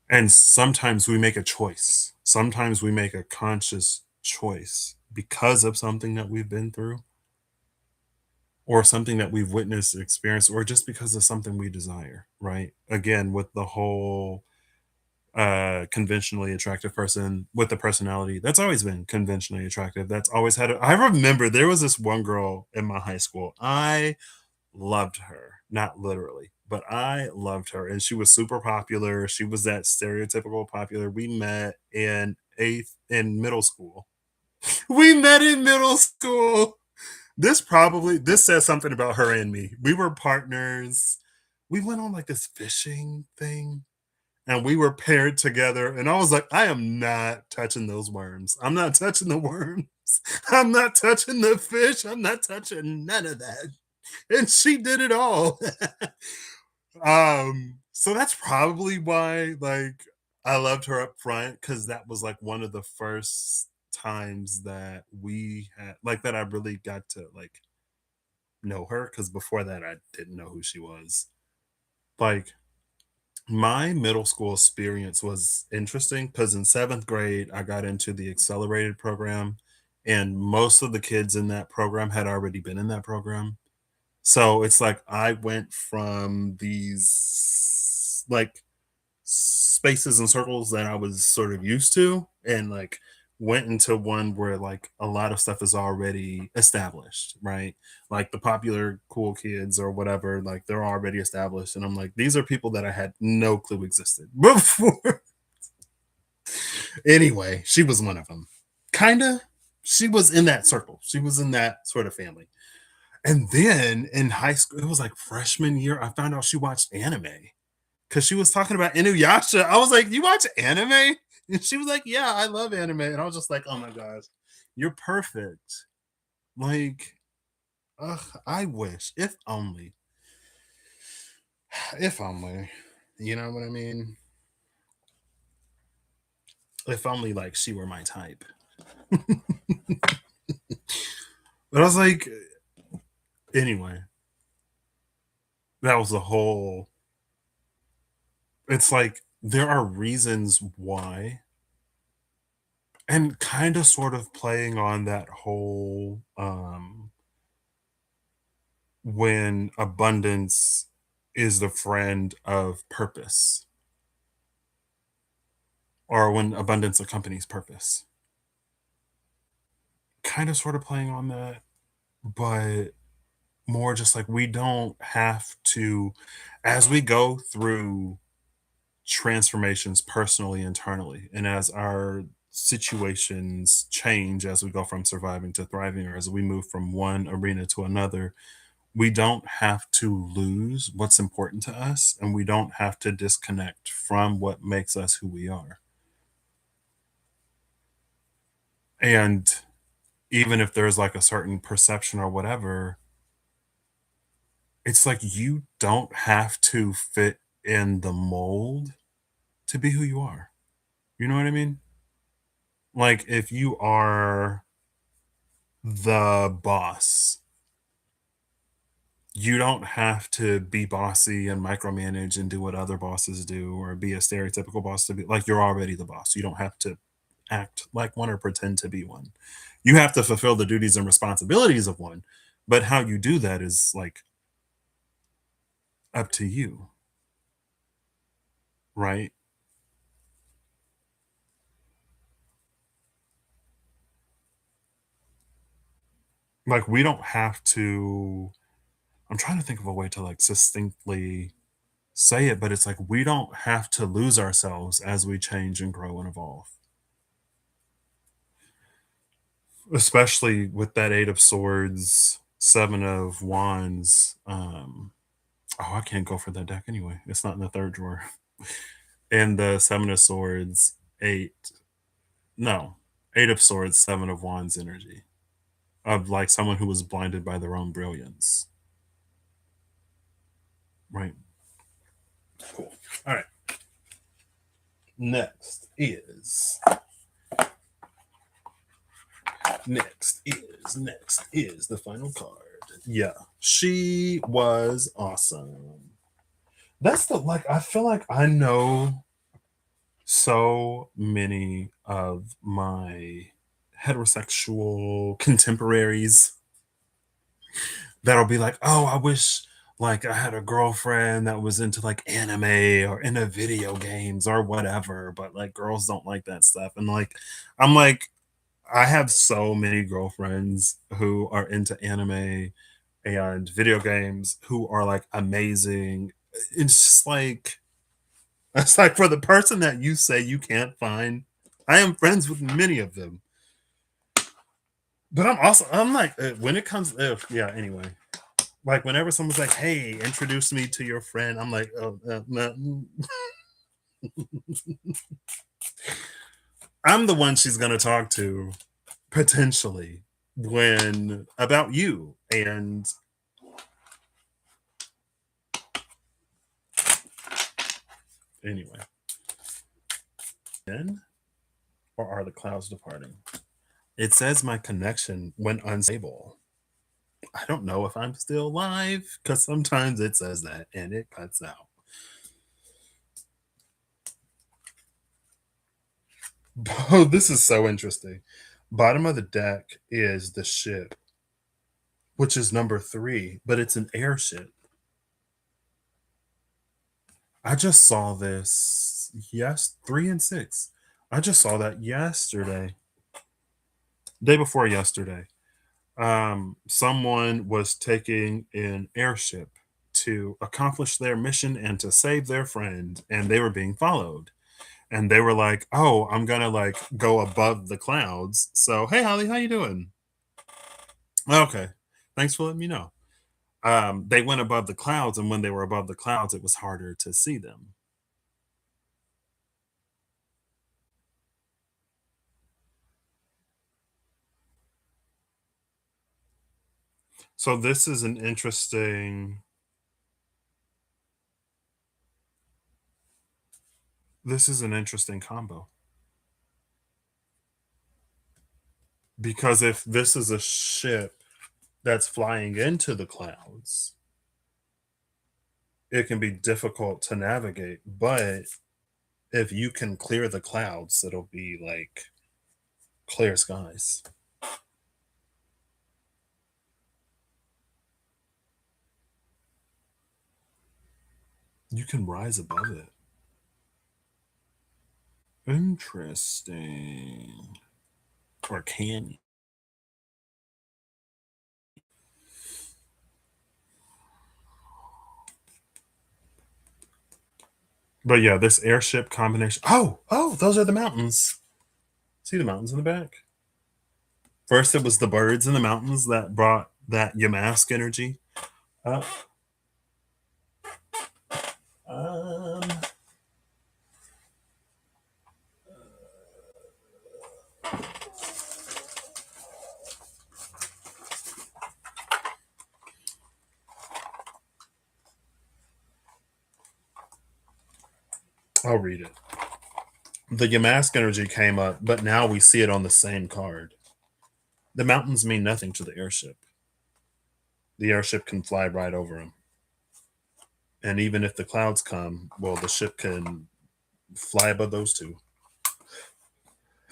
Speaker 1: And sometimes we make a choice. Sometimes we make a conscious choice because of something that we've been through, or something that we've witnessed, experienced, or just because of something we desire, right? Again, with the whole conventionally attractive person with the personality that's always been conventionally attractive, that's always had I remember there was this one girl in my high school. I loved her, not literally, but I loved her, and she was super popular. She was that stereotypical popular. We met in middle school. We met in middle school. This says something about her and me. We were partners. We went on like this fishing thing, and we were paired together, and I was like, I am not touching those worms. I'm not touching the worms. I'm not touching the fish. I'm not touching none of that. And she did it all. So that's probably why like I loved her up front, because that was like one of the first times that we had like that I really got to like know her, because before that I didn't know who she was. Like my middle school experience was interesting because in seventh grade I got into the accelerated program, and most of the kids in that program had already been in that program. So it's like I went from these like spaces and circles that I was sort of used to, and like went into one where like a lot of stuff is already established, right? Like the popular cool kids or whatever, like they're already established. And I'm like, these are people that I had no clue existed before. Anyway, she was one of them. Kinda. She was in that circle. She was in that sort of family. And then in high school, it was like freshman year, I found out she watched anime because she was talking about Inuyasha. I was like, "You watch anime?" And she was like, "Yeah, I love anime." And I was just like, "Oh my gosh, you're perfect." Like, ugh, I wish, if only, you know what I mean? If only like she were my type. But I was like, anyway, that was the whole. it's like there are reasons why, and kind of sort of playing on that whole when abundance is the friend of purpose, or when abundance accompanies purpose. Kind of sort of playing on that, but more just like we don't have to, as we go through transformations personally, internally, and as our situations change, as we go from surviving to thriving, or as we move from one arena to another, we don't have to lose what's important to us, and we don't have to disconnect from what makes us who we are. And even if there's like a certain perception or whatever, it's like you don't have to fit in the mold to be who you are. You know what I mean? Like if you are the boss, you don't have to be bossy and micromanage and do what other bosses do, or be a stereotypical boss to be like you're already the boss. You don't have to act like one or pretend to be one. You have to fulfill the duties and responsibilities of one, but how you do that is like up to you, right? Like we don't have to, I'm trying to think of a way to like succinctly say it, but it's like we don't have to lose ourselves as we change and grow and evolve. Especially with that 8 of Swords, 7 of Wands. Oh, I can't go for that deck anyway. It's not in the third drawer. And the 7 of Swords, 8. No, 8 of Swords, 7 of Wands energy of like someone who was blinded by their own brilliance. Right. Cool. All right. Next is next is the final card. Yeah, she was awesome. That's the like I feel like I know so many of my heterosexual contemporaries that'll be like, "Oh, I wish like I had a girlfriend that was into like anime or into video games or whatever, but like girls don't like that stuff." And like I'm like I have so many girlfriends who are into anime and video games who are like amazing. It's just like it's like for the person that you say you can't find, I am friends with many of them. But I'm like when it comes yeah, anyway. Like whenever someone's like, "Hey, introduce me to your friend," I'm like, "Oh, no." I'm the one she's gonna talk to potentially when about you. And anyway, then or are the clouds departing? It says my connection went unstable. I don't know if I'm still live because sometimes it says that and it cuts out. Oh, this is so interesting. Bottom of the deck is the ship, which is number 3, but it's an airship. I just saw this, yes, 3 and 6. I just saw that yesterday, day before yesterday. Someone was taking an airship to accomplish their mission and to save their friend, and they were being followed. And they were like, "Oh, I'm gonna like go above the clouds." So, hey, Holly, how you doing? Okay, thanks for letting me know. They went above the clouds, and when they were above the clouds, it was harder to see them. So this is an interesting combo because if this is a ship that's flying into the clouds, it can be difficult to navigate. But if you can clear the clouds, it'll be like clear skies. You can rise above it. Interesting. Or can you? But yeah, this airship combination. Oh, those are the mountains. See the mountains in the back? First, it was the birds in the mountains that brought that Yamask energy up. Um, I'll read it. The Yamask energy came up, but now we see it on the same card. The mountains mean nothing to the airship. The airship can fly right over them. And even if the clouds come, well, the ship can fly above those two.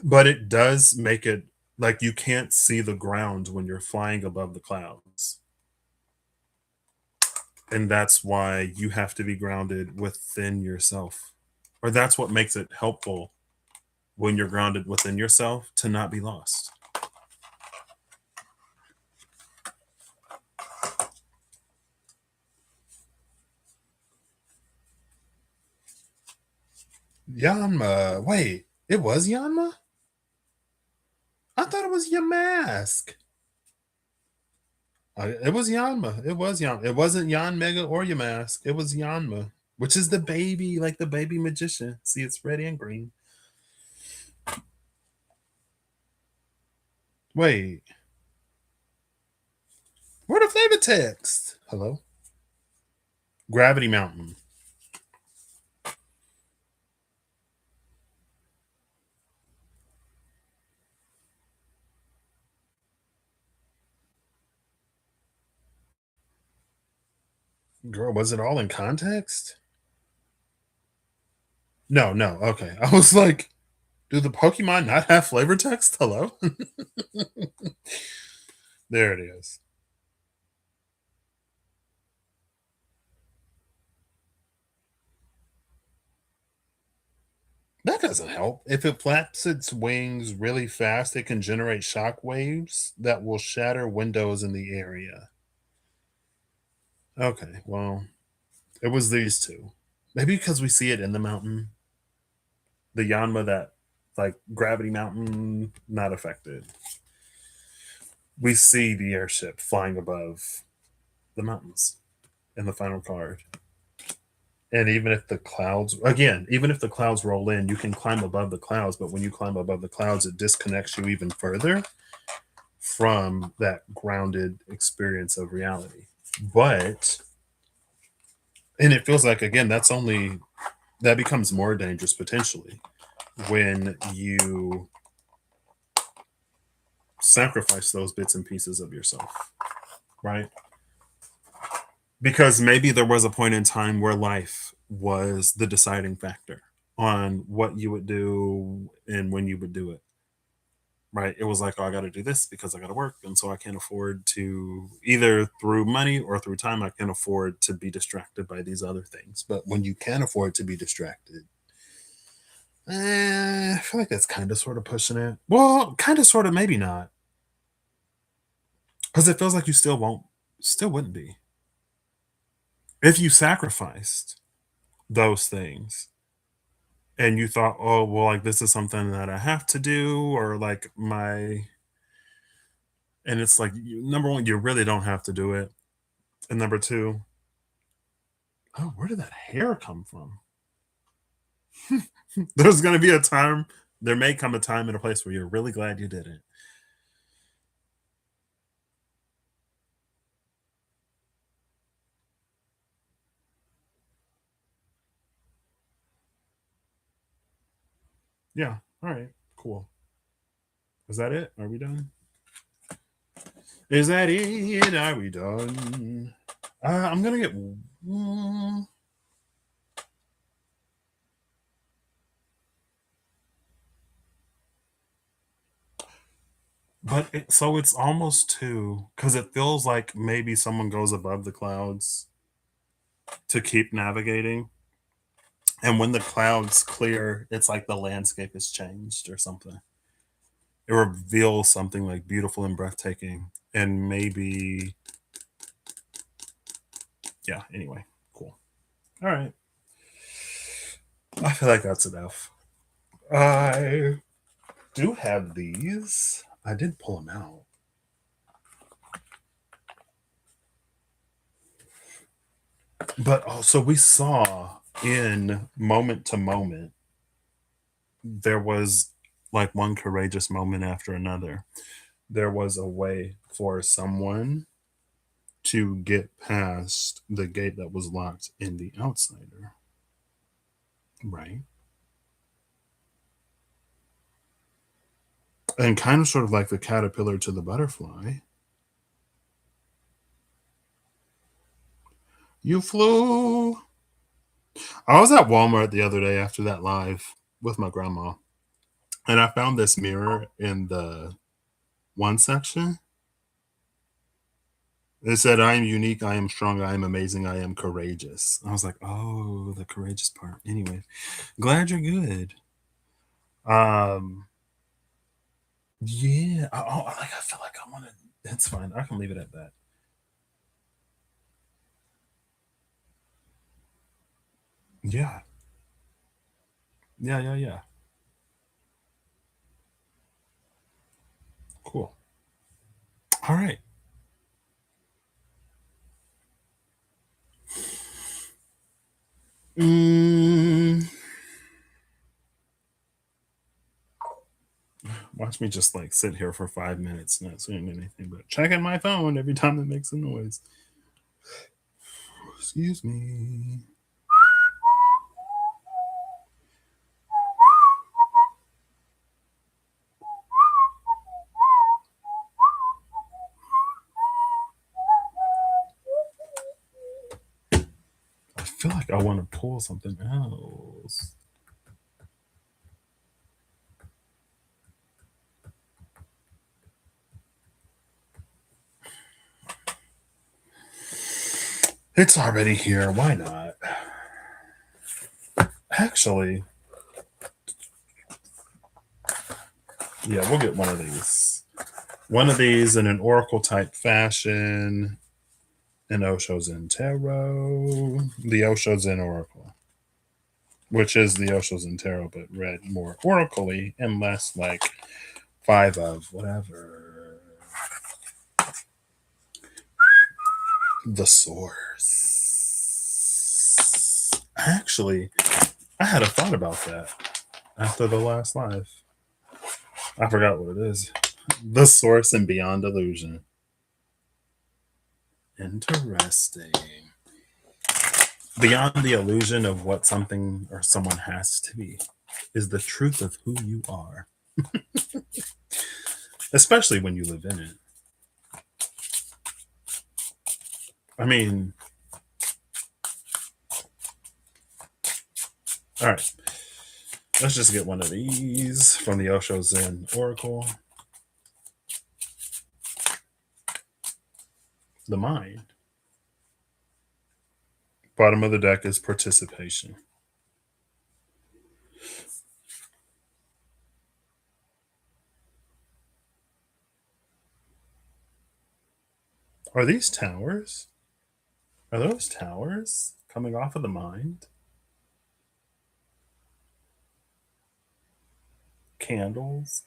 Speaker 1: But it does make it like you can't see the ground when you're flying above the clouds. And that's why you have to be grounded within yourself. Or that's what makes it helpful when you're grounded within yourself to not be lost. Yanma. Wait, it was Yanma? I thought it was Yamask. It was Yanma. It was Yanma. It wasn't Yan Mega or Yamask. It was Yanma, which is the baby, like the baby magician. See, it's red and green. Wait, where the flavor text? Hello? Gravity Mountain. Girl, was it all in context? No, no. Okay. I was like, do the Pokemon not have flavor text? Hello? There it is. That doesn't help. If it flaps its wings really fast, it can generate shock waves that will shatter windows in the area. Okay, well, it was these two. Maybe because we see it in the mountain. The Yanma that, like, Gravity Mountain, not affected. We see the airship flying above the mountains in the final card. And even if the clouds, again, even if the clouds roll in, you can climb above the clouds. But when you climb above the clouds, it disconnects you even further from that grounded experience of reality. But, and it feels like, again, that becomes more dangerous potentially when you sacrifice those bits and pieces of yourself, right? Because maybe there was a point in time where life was the deciding factor on what you would do and when you would do it, right? It was like, oh, I got to do this because I got to work. And so I can't afford to, either through money or through time, I can afford to be distracted by these other things. But when you can afford to be distracted, I feel like that's kind of sort of pushing it. Well, kind of, sort of, maybe not. Because it feels like you still wouldn't be. If you sacrificed those things and you thought, oh, well, like this is something that I have to do, or like and it's like, number one, you really don't have to do it. And number two, oh, where did that hair come from? There's going to be a time, there may come a time and a place where you're really glad you did it. Yeah. All right. Cool. Is that it? Are we done? Is that it? Are we done? I'm gonna get. But so it's almost two because it feels like maybe someone goes above the clouds to keep navigating. And when the clouds clear, it's like the landscape has changed or something. It reveals something like beautiful and breathtaking. And maybe, yeah, anyway, cool. All right. I feel like that's enough. I do have these. I did pull them out. But also, we saw in moment to moment, there was like one courageous moment after another. There was a way for someone to get past the gate that was locked in the outsider, right? And kind of sort of like the caterpillar to the butterfly. You flew. I was at Walmart the other day after that live with my grandma, and I found this mirror in the one section. It said, I am unique, I am strong, I am amazing, I am courageous. I was like, oh, the courageous part. Anyway, glad you're good. Um, yeah, I feel like I want to. It's fine. I can leave it at that. Yeah, yeah. Cool. All right. Mm, watch me just like sit here for 5 minutes, not saying anything, but checking my phone every time it makes a noise. Excuse me. I feel like I want to pull something else. It's already here. Why not? Actually, yeah, we'll get one of these. One of these in an oracle type fashion. An Osho Zen Tarot. The Osho Zen Oracle, which is the Osho Zen Tarot, but read more oracally and less like five of whatever. The source. Actually, I had a thought about that after the last live. I forgot what it is. The source and beyond illusion. Interesting. Beyond the illusion of what something or someone has to be is the truth of who you are, especially when you live in it. I mean, all right, let's just get one of these from the Osho Zen Oracle. The mind. Bottom of the deck is participation. Are these towers? Are those towers coming off of the mind? Candles?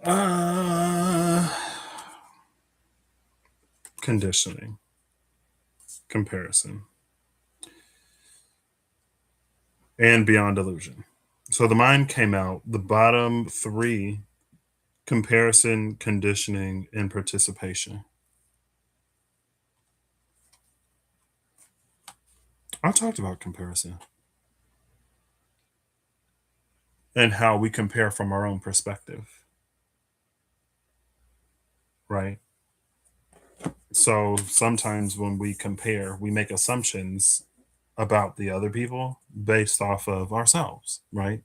Speaker 1: Uh, conditioning, comparison, and beyond illusion. So the mind came out. The bottom three: comparison, conditioning, and participation. I talked about comparison and how we compare from our own perspective, right? So sometimes when we compare, we make assumptions about the other people based off of ourselves, right?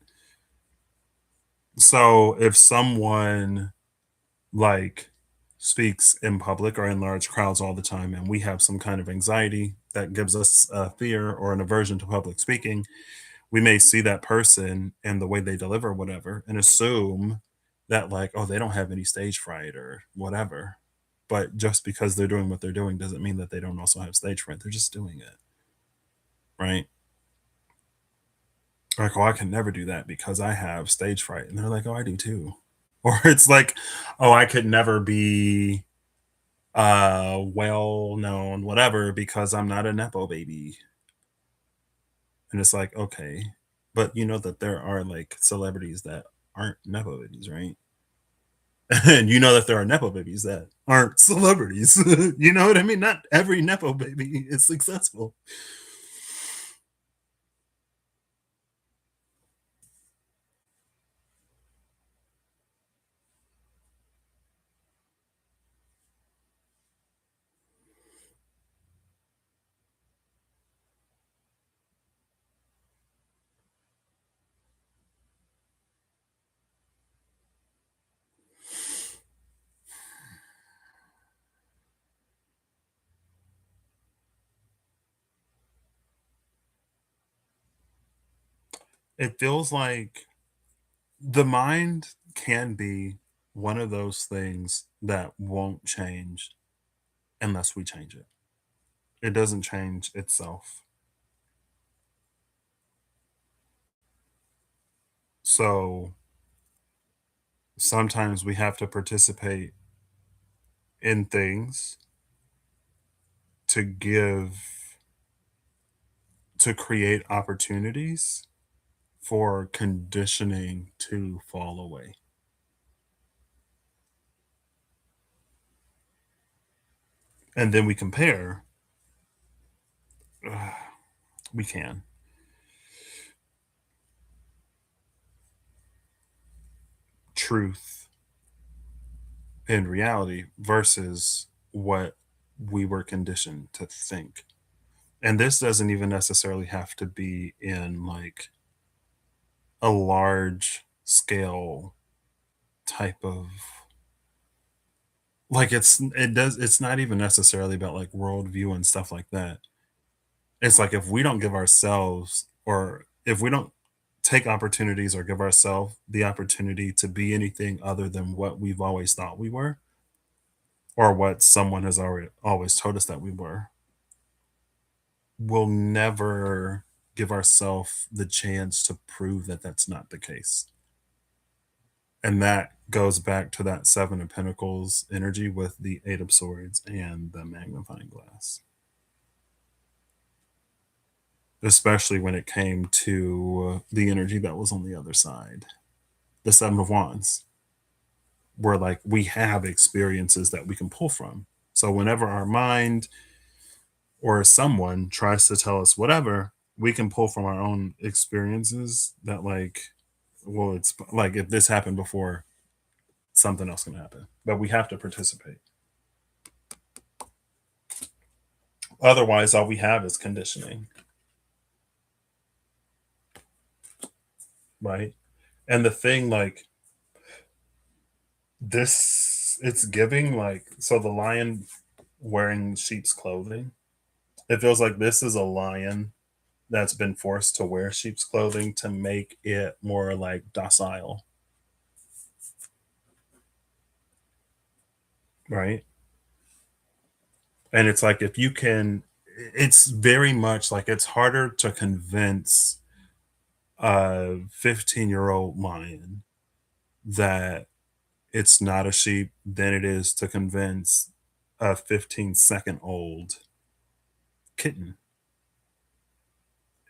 Speaker 1: So if someone like speaks in public or in large crowds all the time and we have some kind of anxiety that gives us a fear or an aversion to public speaking, we may see that person and the way they deliver whatever and assume that like, oh, they don't have any stage fright or whatever. But just because they're doing what they're doing doesn't mean that they don't also have stage fright. They're just doing it, right? Like, oh, I can never do that because I have stage fright. And they're like, oh, I do too. Or it's like, oh, I could never be well known, whatever, because I'm not a Nepo baby. And it's like, okay. But you know that there are like celebrities that aren't Nepo babies, right? And you know that there are Nepo babies that aren't celebrities. You know what I mean? Not every Nepo baby is successful. It feels like the mind can be one of those things that won't change unless we change it. It doesn't change itself. So sometimes we have to participate in things to to create opportunities for conditioning to fall away. And then we compare, we can, truth and reality versus what we were conditioned to think. And this doesn't even necessarily have to be in like a large scale type of like it's not even necessarily about like worldview and stuff like that. It's like if we don't give ourselves or if we don't take opportunities or give ourselves the opportunity to be anything other than what we've always thought we were or what someone has already always told us that we were, we'll never give ourselves the chance to prove that that's not the case. And that goes back to that Seven of Pentacles energy with the Eight of Swords and the magnifying glass, especially when it came to the energy that was on the other side. The Seven of Wands, where like we have experiences that we can pull from. So whenever our mind or someone tries to tell us whatever, we can pull from our own experiences that like, well, it's like if this happened before, something else can happen. But we have to participate. Otherwise, all we have is conditioning, right? And the thing like this, it's giving like so the lion wearing sheep's clothing. It feels like this is a lion that's been forced to wear sheep's clothing to make it more like docile, right? And it's like if you can, it's very much like it's harder to convince a 15-year-old lion that it's not a sheep than it is to convince a 15-second old kitten.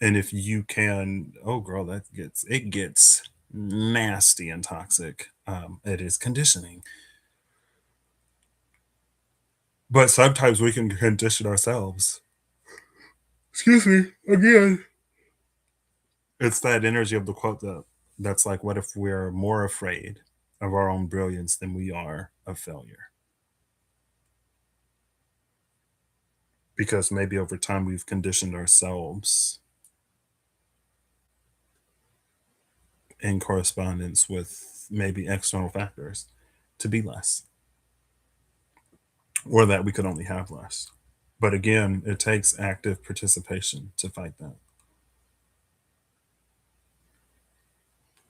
Speaker 1: And if you can, oh girl, it gets nasty and toxic. It is conditioning. But sometimes we can condition ourselves. Excuse me, again. It's that energy of the quote that's like, what if we're more afraid of our own brilliance than we are of failure? because maybe over time we've conditioned ourselves in correspondence with maybe external factors to be less, or that we could only have less. But again, it takes active participation to fight that.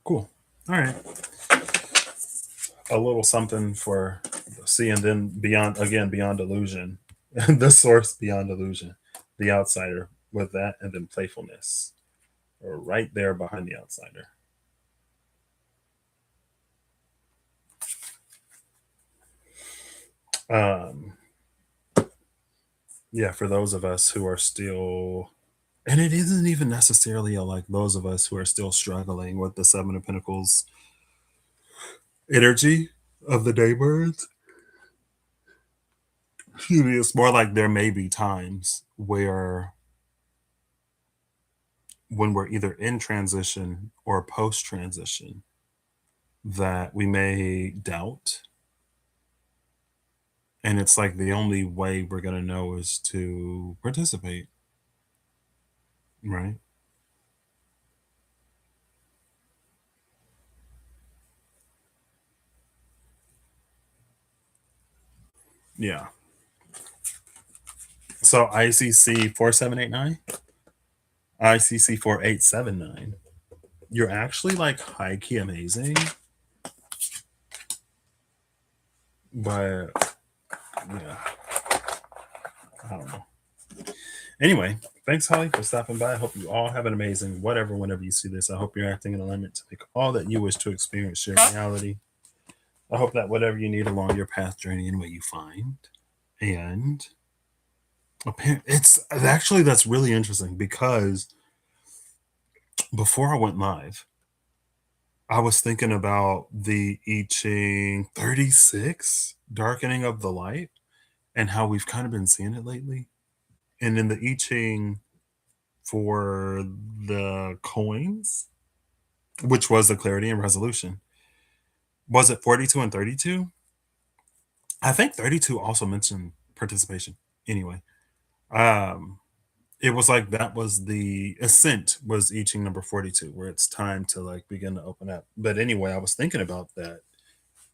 Speaker 1: Cool. All right. A little something for see, and then beyond, again, beyond illusion, the source beyond illusion, the outsider with that, and then playfulness, or right there behind the outsider. Um, yeah, for those of us who are still, and it isn't even necessarily like those of us who are still struggling with the Seven of Pentacles energy of the daybirds. Excuse me, it's more like there may be times where when we're either in transition or post transition that we may doubt. And it's like the only way we're going to know is to participate, right? Yeah. So ICC 4789, ICC 4879. You're actually like high key amazing, but yeah, I don't know. Anyway, thanks, Holly, for stopping by. I hope you all have an amazing whatever whenever you see this. I hope you're acting in alignment to make all that you wish to experience your reality. I hope that whatever you need along your path journey and what you find. And it's actually, that's really interesting because before I went live, I was thinking about the I Ching 36 darkening of the light and how we've kind of been seeing it lately. And in the I Ching for the coins, which was the clarity and resolution, was it 42 and 32? I think 32 also mentioned participation. Anyway, um, it was like that was the ascent was I Ching number 42, where it's time to like begin to open up. But anyway, I was thinking about that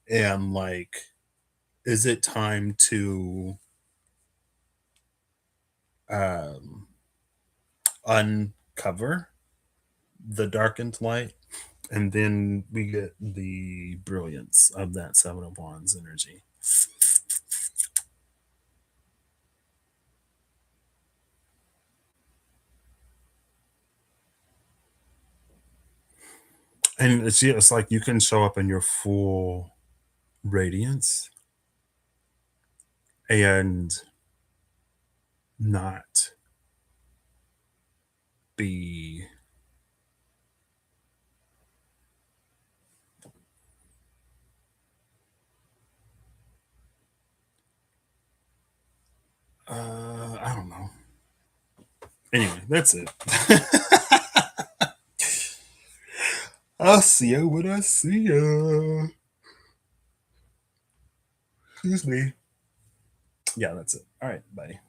Speaker 1: and like, is it time to um uncover the darkened light, and then we get the brilliance of that Seven of Wands energy. And it's like you can show up in your full radiance and not be I don't know. Anyway, that's it. I'll see you when I see you. Excuse me. Yeah, that's it. All right, bye.